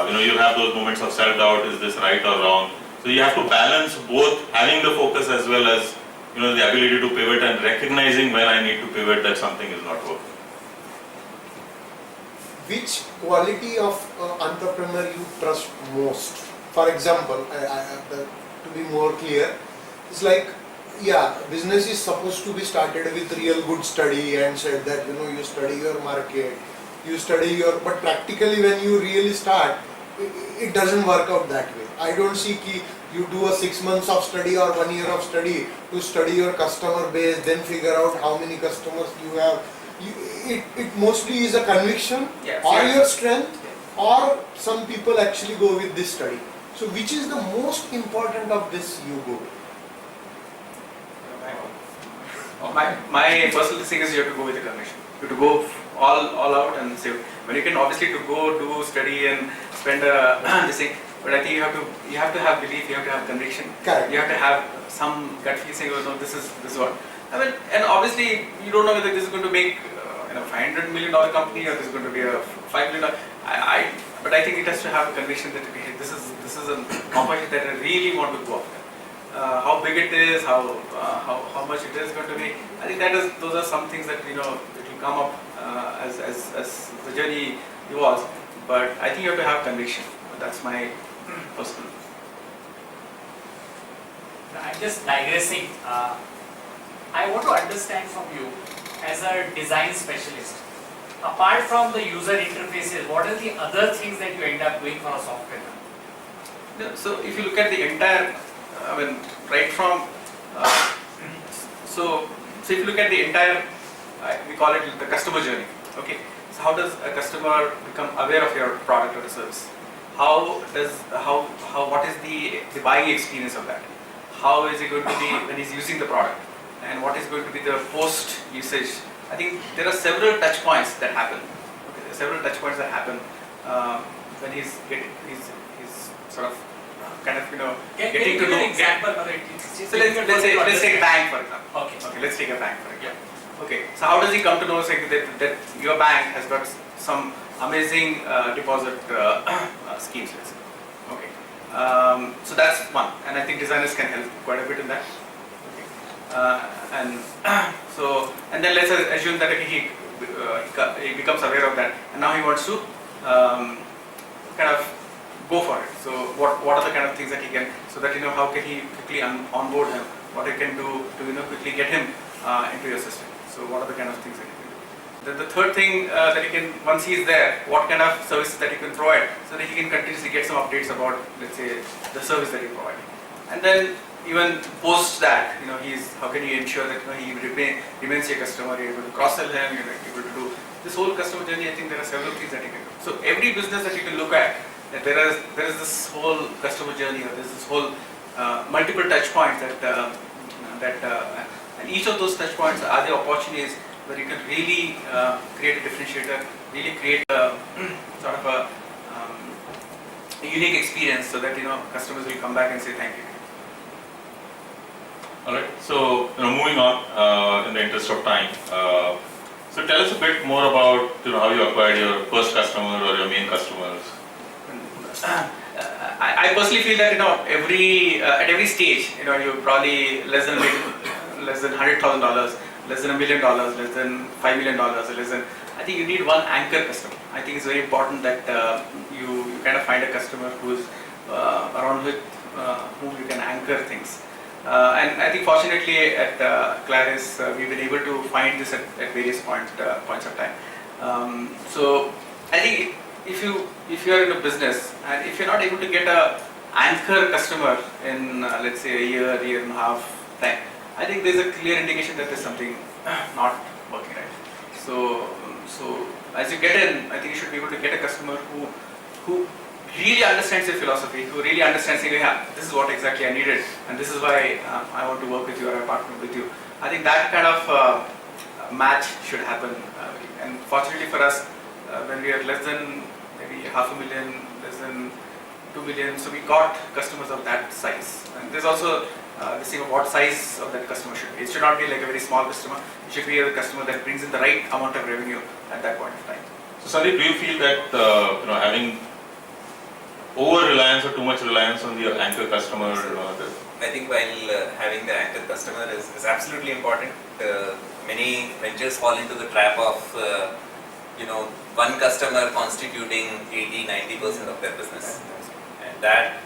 You'll have those moments of self-doubt. Is this right or wrong? So you have to balance both having the focus as well as the ability to pivot and recognizing when I need to pivot that something is not working. Which quality of entrepreneur you trust most? For example, to be more clear, it's like, business is supposed to be started with real good study and said that you study your market, you study but practically when you really start, it doesn't work out that way. I don't see you do a 6 months of study or 1 year of study to study your customer base, then figure out how many customers you have. It mostly is a conviction or your strength, or some people actually go with this study. So which is the most important of this you go with? My personal thing is you have to go with the conviction. You have to go all out and say, when you can obviously to go do study and spend this thing, but I think you have to have belief, you have to have conviction. Correct. You have to have some gut feeling saying, no, this is what. I mean, and obviously you don't know whether this is going to make $500 million company or this is going to be a $5 million. But I think it has to have a conviction that this is a company that I really want to go after. How big it is, how much it is going to be. I think those are some things that it will come up as the journey evolves. But I think you have to have conviction. That's my personal. I'm just digressing. I want to understand from you, as a design specialist, apart from the user interfaces, what are the other things that you end up doing for a software? Yeah, so if you look at the entire, right from, so if you look at the entire, we call it the customer journey. Okay, so how does a customer become aware of your product or service? What is the buying experience of that? How is it going to be when he's using the product? And what is going to be the post usage? I think there are several touch points that happen. Okay, there are several touch points that happen when he's sort of getting to know. Example, So let's take a bank for example. Okay, let's take a bank for example. Okay, so how does he come to know that your bank has got some amazing deposit schemes? Let's say. Okay, so that's one, and I think designers can help quite a bit in that. And then let's assume that he becomes aware of that, and now he wants to kind of go for it. So what are the kind of things that he can, so that how can he quickly onboard him? What he can do to quickly get him into your system. So what are the kind of things that you can do? Then the third thing that you can, once he is there, what kind of services that you can provide, so that he can continuously get some updates about, let's say, the service that you provide. And then even post that, how can you ensure that he remains your customer, you're able to cross-sell him, you're able to do this whole customer journey. I think there are several things that you can do. So every business that you can look at, that there is this whole customer journey, or there's this whole multiple touch points and each of those touch points are the opportunities where you can really create a differentiator, really create a sort of a unique experience, so that customers will come back and say thank you. All right. So moving on in the interest of time. So tell us a bit more about how you acquired your first customer or your main customers. I personally feel that at every stage, you're probably less than $100,000, less than $1 million, less than $5 million, or less than. I think you need one anchor customer. I think it's very important that you kind of find a customer who's around with whom you can anchor things. And I think fortunately at Claris we've been able to find this at various points of time. So I think if you are in a business and if you're not able to get a anchor customer in let's say a year and a half time, I think there's a clear indication that there's something not working right. So as you get in, I think you should be able to get a customer who really understands your philosophy, who really understands, yeah, this is what exactly I needed, and this is why I want to work with you or I partner with you. I think that kind of match should happen. And fortunately for us, when we are less than maybe $500,000, less than $2 million, so we got customers of that size. And there's also this thing of what size of that customer should be. It should not be like a very small customer. It should be a customer that brings in the right amount of revenue at that point of time. So Sandeep, do you feel that having over-reliance or too much reliance on the anchor customer? I think while having the anchor customer is absolutely important. Many ventures fall into the trap of one customer constituting 80-90% of their business, and that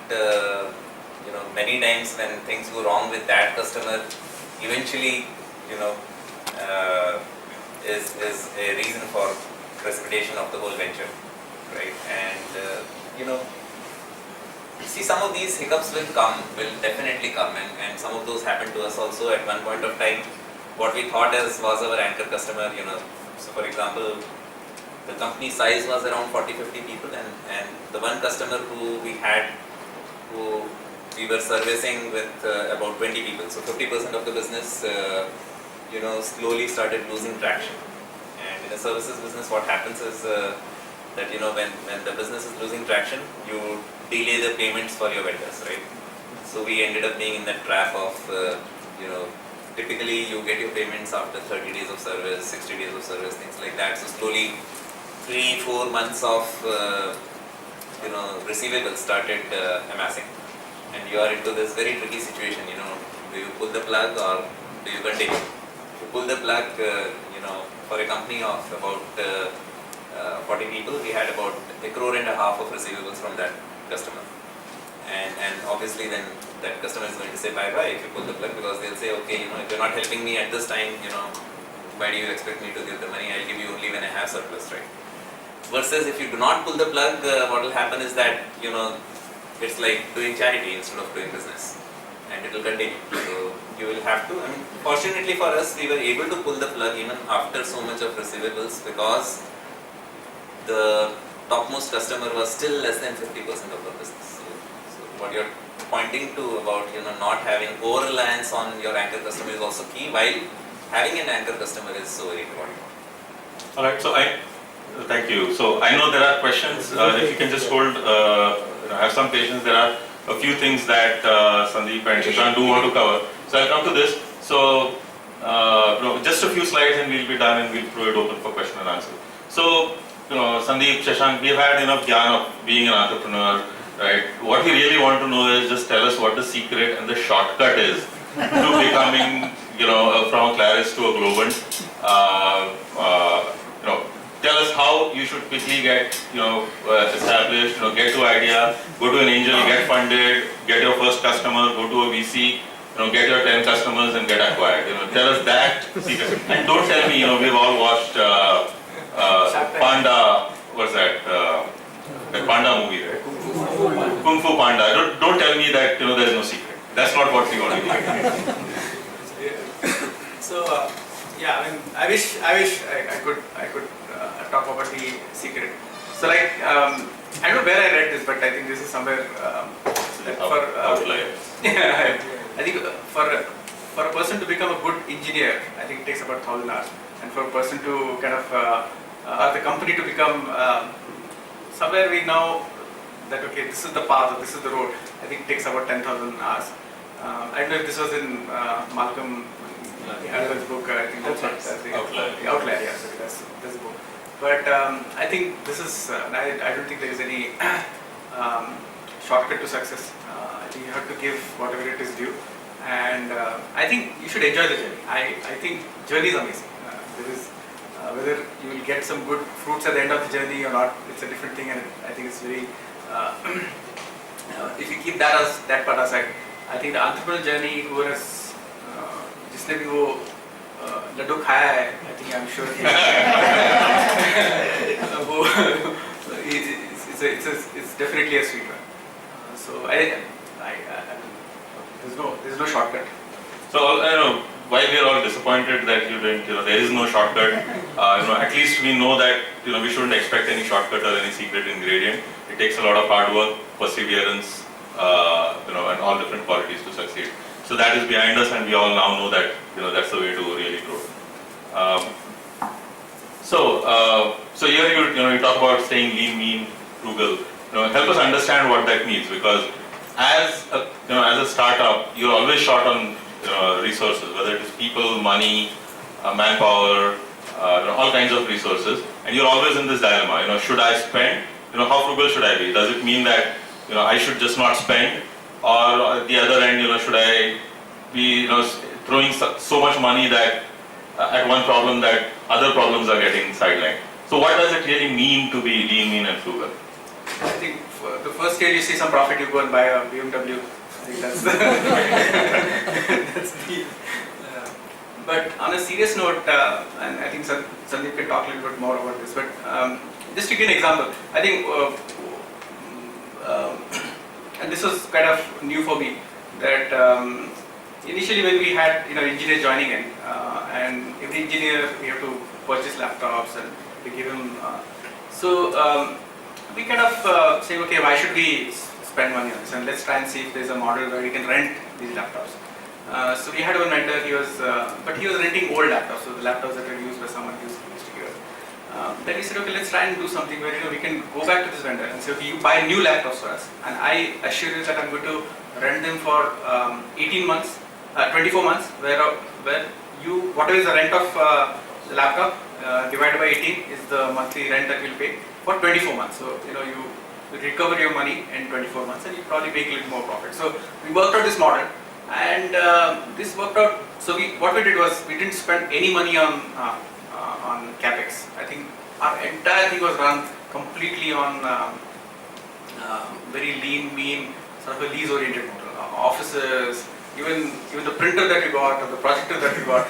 many times when things go wrong with that customer, eventually is a reason for precipitation of the whole venture, right? And see, some of these hiccups will definitely come, and some of those happened to us also at one point of time. What we thought was our anchor customer, so for example, the company size was around 40-50 people, and the one customer who we were servicing with about 20 people, so 50% of the business, slowly started losing traction. And in a services business, what happens is that when the business is losing traction, you delay the payments for your vendors, right? So we ended up being in that trap of, typically you get your payments after 30 days of service, 60 days of service, things like that. So slowly 3-4 months of, receivables started amassing. And you are into this very tricky situation, do you pull the plug or do you continue? If you pull the plug, for a company of about 40 people, we had about $1.5 crore of receivables from that customer. And obviously then that customer is going to say bye-bye if you pull the plug, because they'll say, okay, if you're not helping me at this time, why do you expect me to give the money? I'll give you only when I have surplus, right? Versus if you do not pull the plug, what will happen is that, it's like doing charity instead of doing business, and it will continue. So you will have to, fortunately for us, we were able to pull the plug even after so much of receivables, because the topmost customer was still less than 50% of our business. So what you're pointing to about not having over-reliance on your anchor customer is also key, while having an anchor customer is so very important. All right, so thank you. So I know there are questions. If you can just hold, have some patience. There are a few things that Sandeep and Shashank do want to cover. So I'll come to this. So just a few slides and we'll be done, and we'll throw it open for question and answer. So Sandeep, Shashank, we've had enough gyan of being an entrepreneur, right? What we really want to know is just tell us what the secret and the shortcut is to becoming, from a Claris to a Globant. Tell us how you should quickly get, established, get to idea, go to an angel, get funded, get your first customer, go to a VC, get your 10 customers and get acquired. Tell us that secret. And don't tell me, we've all watched Panda, what's that? That Panda movie, right? Kung Fu Panda. Don't tell me that, there's no secret. That's not what we want to do. So yeah, I wish I could talk about the secret. So like I don't know where I read this, but I think this is somewhere Outlier. yeah, I think for a person to become a good engineer, I think it takes about 1,000 hours, and for a person to kind of or the company to become somewhere we know that okay, this is the path or this is the road. I think it takes about 10,000 hours. I don't know if this was in Malcolm Gladwell's book. I think that's the Outlier. Yeah, sorry, that's the book. But I think this is. I don't think there is any shortcut to success. I think you have to give whatever it is due, and I think you should enjoy the journey. I think journey is amazing. There is whether you will get some good fruits at the end of the journey or not, it's a different thing, and I think it's very. If you keep that part aside, I think the entrepreneurial journey, who has जिसने भी वो लड्डू खाया है, I think I'm sure it's definitely a sweet one. So there's no shortcut. So while we are all disappointed that you didn't, there is no shortcut. At least we know that we shouldn't expect any shortcut or any secret ingredient. It takes a lot of hard work, perseverance, and all different qualities to succeed. So that is behind us, and we all now know that that's the way to really grow. So here you talk about staying lean, mean, frugal. Help us understand what that means, because as a startup, you're always short on resources, whether it is people, money, manpower, all kinds of resources, and you're always in this dilemma. Should I spend? How frugal should I be? Does it mean that I should just not spend, or at the other end, should I be throwing so much money that at one problem that other problems are getting sidelined? So what does it really mean to be lean, mean, and frugal? I think for the first year you see some profit, you go and buy a BMW. I think that's the that's the. But on a serious note, and I think Sandeep can talk a little bit more about this. But just to give an example, I think, and this was kind of new for me, that initially when we had engineers joining in, and every engineer we have to purchase laptops and we give him. We kind of say, okay, why should we spend money on this? And let's try and see if there's a model where we can rent these laptops. So we had one vendor, but he was renting old laptops, so the laptops that were used by someone who used to give us. Then we said, okay, let's try and do something where we can go back to this vendor and say, okay, you buy new laptops for us, and I assure you that I'm going to rent them for 18 months, 24 months, where whatever is the rent of the laptop divided by 18 is the monthly rent that we'll pay for 24 months. So you recover your money in 24 months, and you probably make a little more profit. So we worked out this model, and this worked out. So what we did was we didn't spend any money on capex. I think our entire thing was run completely on very lean, mean, sort of a lease-oriented model. Offices, even the printer that we got, or the projector that we got,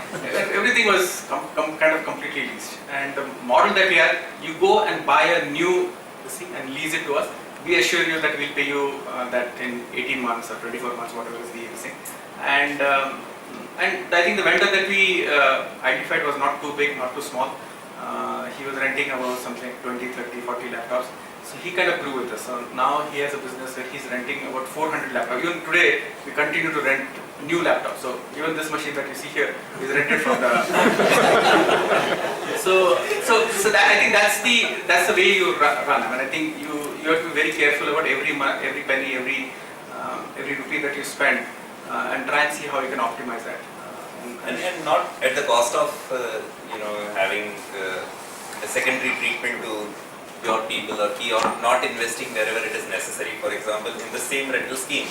everything was kind of completely leased. And the model that we had, you go and buy a new thing and lease it to us. We assure you that we'll pay you that in 18 months or 24 months, whatever is the thing. And I think the vendor that we identified was not too big, not too small. He was renting about something 20, 30, 40 laptops. So he kind of grew with us. So now he has a business where he's renting about 400 laptops. Even today, we continue to rent new laptops. So even this machine that you see here is rented from the. so that, I think that's the way you run. I mean, I think you have to be very careful about every penny, every rupee that you spend, and try and see how you can optimize that. And not at the cost of having a secondary treatment to your people or not investing wherever it is necessary. For example, in the same rental scheme,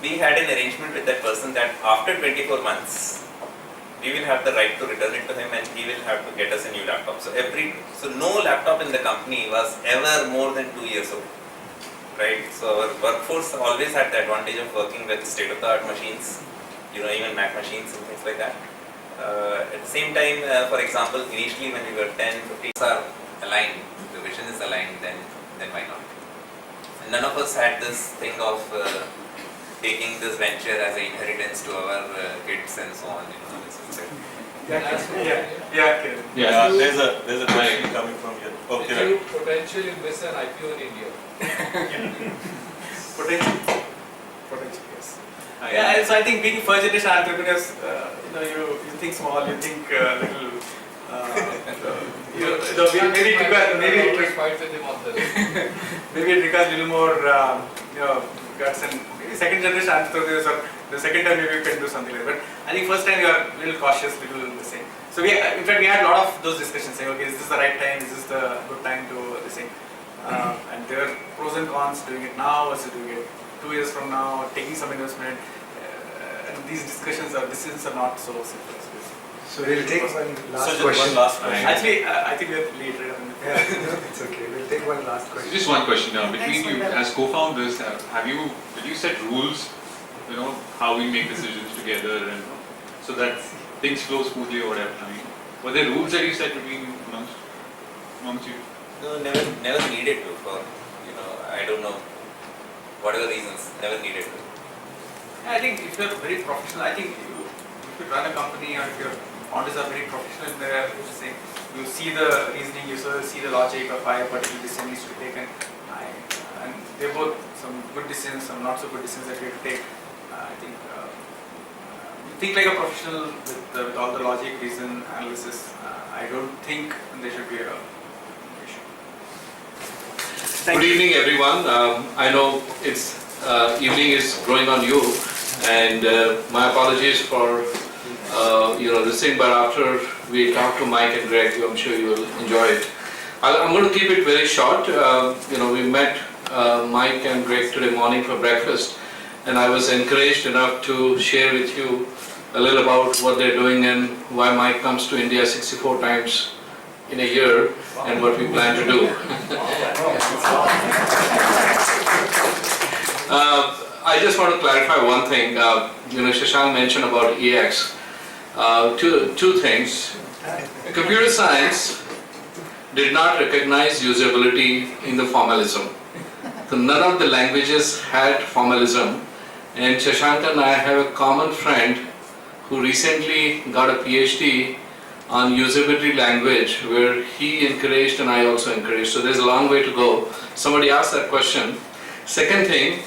we had an arrangement with that person that after 24 months, we will have the right to return it to him, and he will have to get us a new laptop. So no laptop in the company was ever more than 2 years old, right? So our workforce always had the advantage of working with state-of-the-art machines. even Mac machines and things like that. At the same time, for example, initially when we were 10, 15 are aligned, the vision is aligned, then why not? And none of us had this thing of taking this venture as an inheritance to our kids and so on. This is it. Okay. Yeah, there's a question coming from here. If Okay. you potentially invest an IPO in India. Potential, yes. Yeah, so I think being first generation entrepreneurs, you think small, you think little. Maybe it requires Fight with him on this. maybe it requires a little more guts, and maybe second generation entrepreneurs, or the second time maybe you can do something like that. But I think first time you are a little cautious, little the same. So in fact, we had a lot of those discussions saying, okay, is this the right time? Is this the good time to this thing? And there are pros and cons doing it now versus doing it 2 years from now, taking some investment. And these decisions are not so simple. So we'll take one So last just question. one last question. Actually, I think we're late, right? Yeah, it's okay. We'll take one last question. Just one question now. Between Thanks, you, Mandela. as co-founders, did you set rules, how we make decisions together and so that things flow smoothly or whatever? I mean, were there rules that you set amongst you? No, never needed to for, I don't know, whatever reasons, never needed to. I think if you're very professional, I think if you run a company or if your founders are very professional in their saying, you see the reasoning, you see the logic of why a particular decision needs to be taken. And they're both some good decisions, some not so good decisions that we have to take. I think think like a professional with all the logic, reason, analysis. I don't think there should be a issue. Good evening, everyone. I know it's evening is growing on you, and my apologies for this thing. But after we talk to Mike and Greg, I'm sure you will enjoy it. I'm going to keep it very short. We met Mike and Greg today morning for breakfast, and I was encouraged enough to share with you a little about what they're doing and why Mike comes to India 64 times in a year and what we plan to do. I just want to clarify one thing. Shashank mentioned about EX. Two things. Computer science did not recognize usability in the formalism. So none of the languages had formalism, and Shashank and I have a common friend who recently got a PhD on usability language, where he encouraged and I also encouraged. So there's a long way to go. Somebody asked that question. Second thing,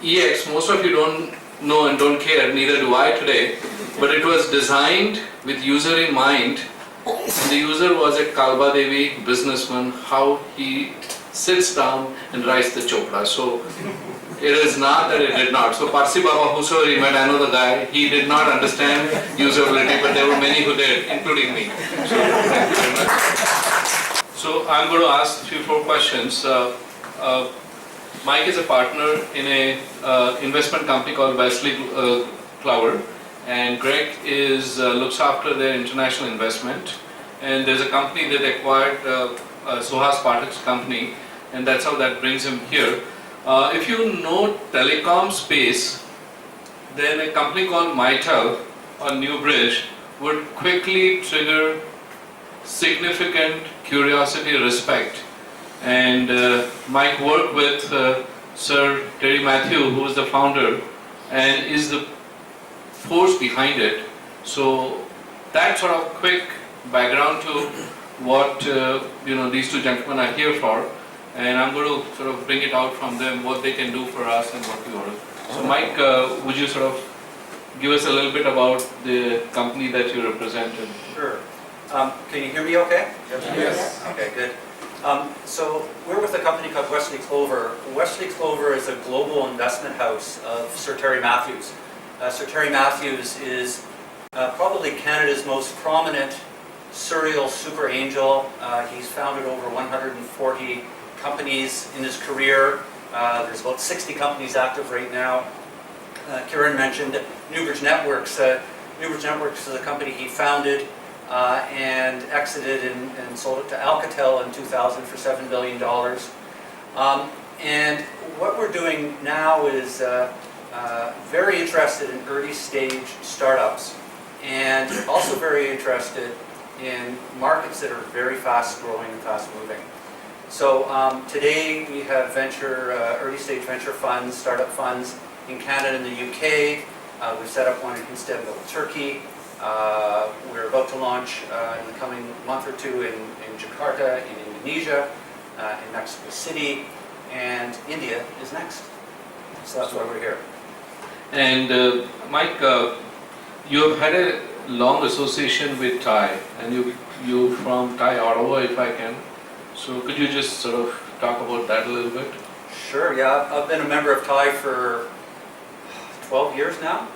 EX, most of you don't know and don't care, neither do I today, but it was designed with user in mind. And the user was a Kalba Devi businessman, how he sits down and writes the Chopra. So it is not that it did not. So Parsi Baba, whosoever he met, I know the guy, he did not understand usability, but there were many who did, including me. So thank you very much. So I'm going to ask 3-4 questions. Mike is a partner in a investment company called Wesley Clover, and Greg looks after their international investment. And there's a company that acquired Suhas Pathak's company, and that's how that brings him here. If you know telecom space, then a company called Mitel or Newbridge would quickly trigger significant curiosity, respect. And Mike worked with Sir Terry Matthew, who is the founder and is the force behind it. So that sort of quick background to what these two gentlemen are here for. And I'm going to sort of bring it out from them, what they can do for us and what we want to. So Mike, would you sort of give us a little bit about the company that you represent? Sure. Can you hear me okay? Yes. Okay, good. So we're with a company called Wesley Clover. Wesley Clover is a global investment house of Sir Terry Matthews. Sir Terry Matthews is probably Canada's most prominent serial super angel. He's founded over 140 companies in his career. There's about 60 companies active right now. Kiran mentioned Newbridge Networks. Newbridge Networks is a company he founded and exited and sold it to Alcatel in 2000 for $7 billion. And what we're doing now is very interested in early stage startups and also very interested in markets that are very fast growing and fast moving. So today we have early stage venture funds, startup funds in Canada and the UK. We've set up one in Istanbul, Turkey. We're about to launch in the coming month or two in Jakarta, in Indonesia, in Mexico City, and India is next. So that's why we're here. And Mike, you have had a long association with Thai, and you from Thai Ottawa, if I can. So could you just sort of talk about that a little bit? Sure, yeah. I've been a member of Thai for 12 years now.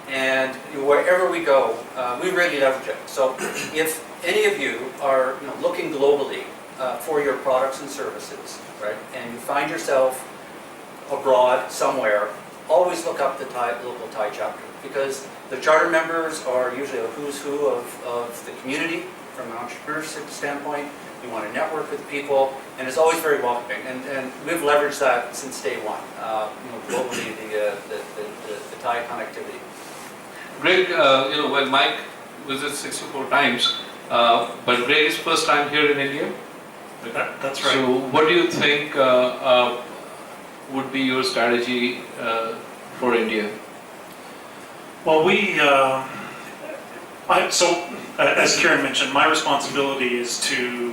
And wherever we go, we really leverage it. So if any of you are looking globally for your products and services, right, and you find yourself abroad somewhere, always look up the local Thai chapter, because the charter members are usually a who's who of the community from an entrepreneurship standpoint. You want to network with people, and it's always very welcoming. And we've leveraged that since day one. Globally, the Thai connectivity. Greg, well, Mike visits 64 times, but Greg is first time here in India. That's right. So what do you think would be your strategy for India? Well, as Kieran mentioned, my responsibility is to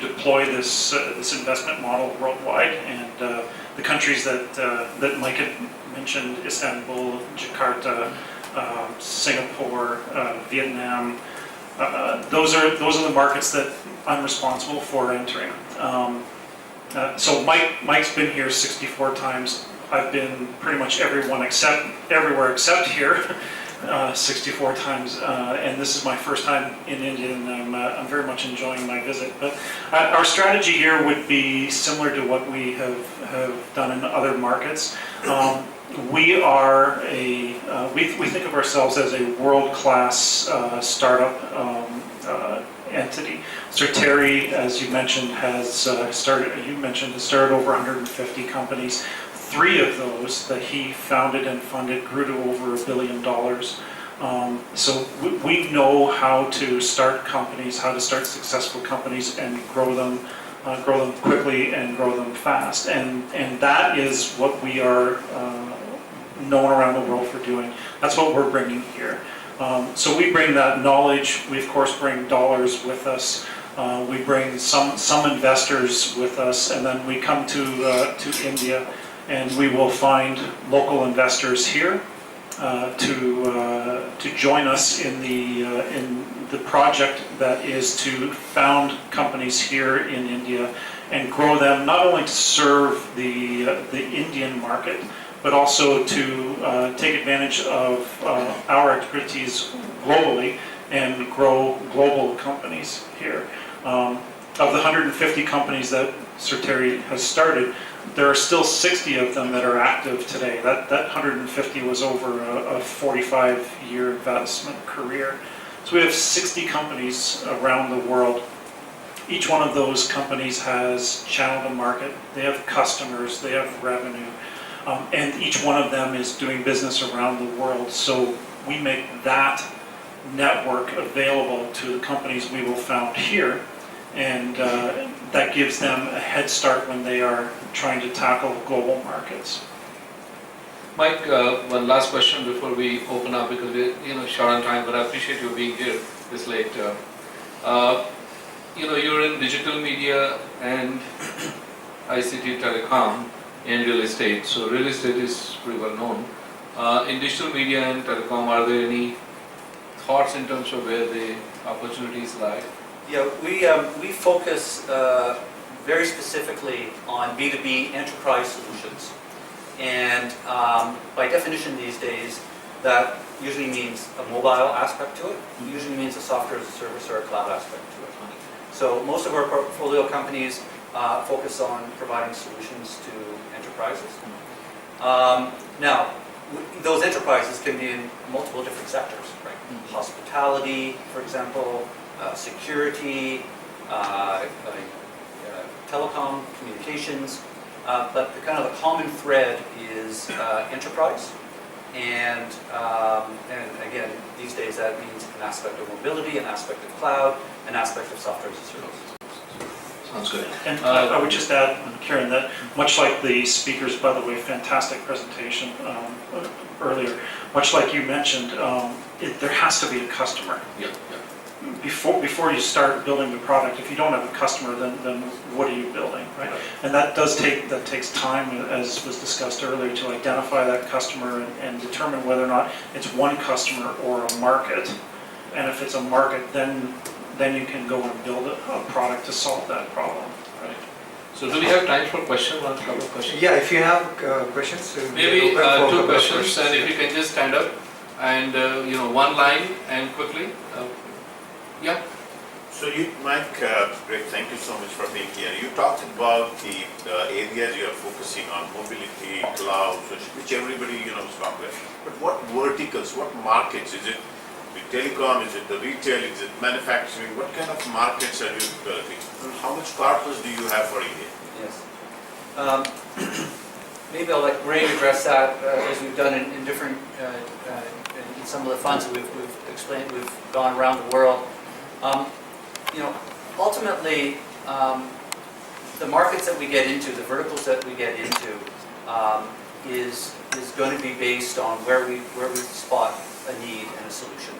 deploy this investment model worldwide, and the countries that Mike had mentioned: Istanbul, Jakarta, Singapore, Vietnam. Those are the markets that I'm responsible for entering. So Mike's been here 64 times. I've been pretty much everywhere except here 64 times, and this is my first time in India, and I'm very much enjoying my visit. But our strategy here would be similar to what we have done in other markets. We are we think of ourselves as a world-class startup entity. Certeri, as you mentioned, has started over 150 companies. 3 of those that he founded and funded grew to over $1 billion. So we know how to start companies, how to start successful companies, and grow them quickly and grow them fast. And that is what we are known around the world for doing. That's what we're bringing here. So we bring that knowledge. We of course bring dollars with us. We bring some investors with us, and then we come to India, and we will find local investors here to join us in the project that is to found companies here in India and grow them, not only to serve the Indian market, but also to take advantage of our expertise globally and grow global companies here. Of the 150 companies that Certeri has started, there are still 60 of them that are active today. That 150 was over a 45-year investment career. So we have 60 companies around the world. Each one of those companies has channel to market. They have customers, they have revenue, and each one of them is doing business around the world. So we make that network available to the companies we will found here, and that gives them a head start when they are trying to tackle global markets. Mike, one last question before we open up, because we're short on time, but I appreciate you being here this late. You're in digital media and ICT telecom and real estate. So real estate is pretty well known. In digital media and telecom, are there any thoughts in terms of where the opportunities lie? Yeah, we focus very specifically on B2B enterprise solutions. And by definition these days, that usually means a mobile aspect to it. It usually means a software as a service or a cloud aspect to it. So most of our portfolio companies focus on providing solutions to enterprises. Now, those enterprises can be in multiple different sectors, right? Hospitality, for example, security, telecom, communications, but the kind of the common thread is enterprise. And again, these days that means an aspect of mobility, an aspect of cloud, an aspect of software as a service. Sounds good. And I would just add, Kieran, that much like the speakers, by the way, fantastic presentation earlier, much like you mentioned, there has to be a customer. Yeah. Before you start building the product, if you don't have a customer, then what are you building, right? And that takes time, as was discussed earlier, to identify that customer and determine whether or not it's one customer or a market. And if it's a market, then you can go and build a product to solve that problem, right? So do we have time for questions, one couple of questions? Yeah, if you have questions, Maybe we're open for a two couple of questions, and if you can just stand up and, one line and quickly. Yeah. So Mike, Greg, thank you so much for being here. You talked about the areas you are focusing on, mobility, cloud, which everybody is talking about. But what verticals, what markets? Is it the telecom, is it the retail, is it manufacturing? What kind of markets are you developing? And how much corpus do you have for India? Yes. Maybe I'll let Greg address that as we've done in different, in some of the funds we've explained, we've gone around the world. Ultimately, the markets that we get into, the verticals that we get into, is going to be based on where we spot a need and a solution.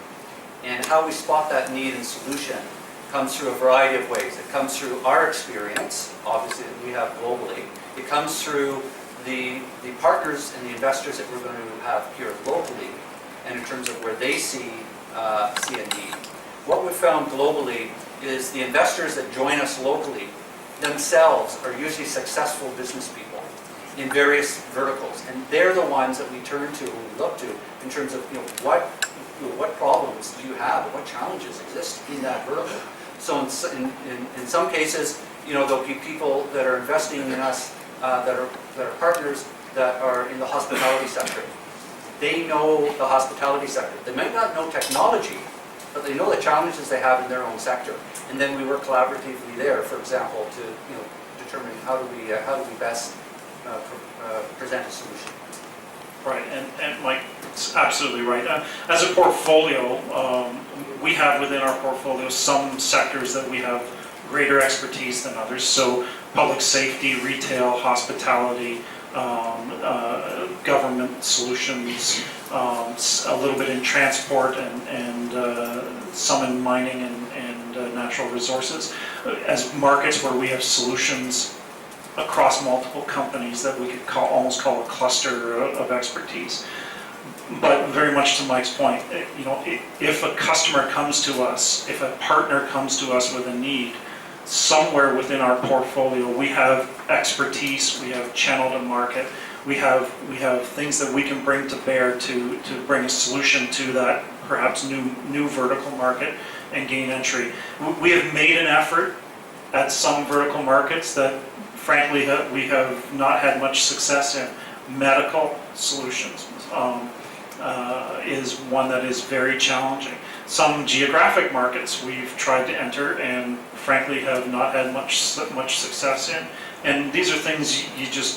And how we spot that need and solution comes through a variety of ways. It comes through our experience, obviously, that we have globally. It comes through the partners and the investors that we're going to have here locally, and in terms of where they see a need. What we've found globally is the investors that join us locally themselves are usually successful business people in various verticals, and they're the ones that we turn to and we look to in terms of what problems do you have, what challenges exist in that vertical. So in some cases, there'll be people that are investing in us that are partners that are in the hospitality sector. They know the hospitality sector. They might not know technology, but they know the challenges they have in their own sector. And then we work collaboratively there, for example, to determine how do we best present a solution. Right, and Mike, it's absolutely right. As a portfolio, we have within our portfolio some sectors that we have greater expertise than others. So public safety, retail, hospitality, government solutions, a little bit in transport, and some in mining and natural resources, as markets where we have solutions across multiple companies that we could almost call a cluster of expertise. But very much to Mike's point, if a customer comes to us, if a partner comes to us with a need, somewhere within our portfolio we have expertise, we have channel to market, we have things that we can bring to bear to bring a solution to that perhaps new vertical market and gain entry. We have made an effort at some vertical markets that frankly we have not had much success in. Medical solutions is one that is very challenging. Some geographic markets we've tried to enter and frankly have not had much success in. And these are things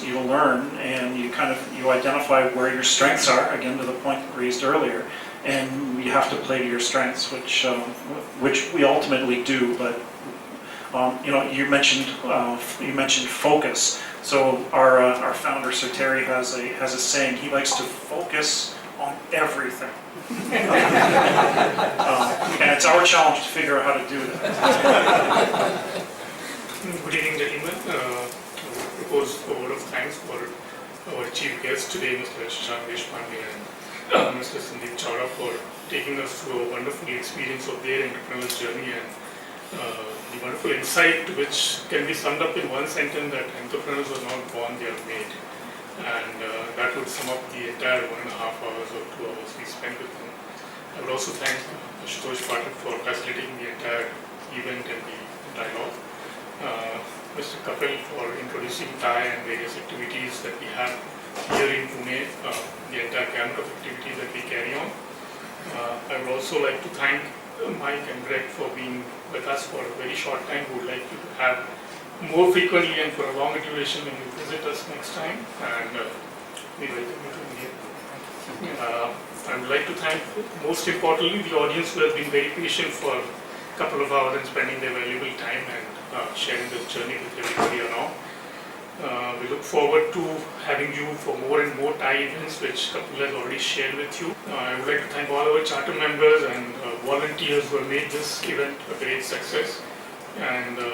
you learn, and you identify where your strengths are, again to the point raised earlier, and you have to play to your strengths, which we ultimately do. But you mentioned focus. So our founder Sir Terry has a saying. He likes to focus on everything. And it's our challenge to figure out how to do that. Good evening, gentlemen. Propose a word of thanks for our chief guest today, Mr. Shashank Deshpande and Mr. Sandeep Chawda, for taking us through a wonderful experience of their entrepreneurial journey and the wonderful insight which can be summed up in one sentence, that entrepreneurs are not born, they are made. And that would sum up the entire 1.5 hours or 2 hours we spent with him. I would also thank Ashutosh Pathak for facilitating the entire event and the dialogue. Mr. Kapil for introducing TIE and various activities that we have here in Pune, the entire gamut of activities that we carry on. I would also like to thank Mike and Greg for being with us for a very short time. We would like to have more frequently and for a longer duration when you visit us next time, and we welcome you to India. I would like to thank, most importantly, the audience who has been very patient for a couple of hours and spending their valuable time and sharing this journey with everybody around. We look forward to having you for more and more Thai events, which Kapil has already shared with you. I would like to thank all our charter members and volunteers who have made this event a great success. And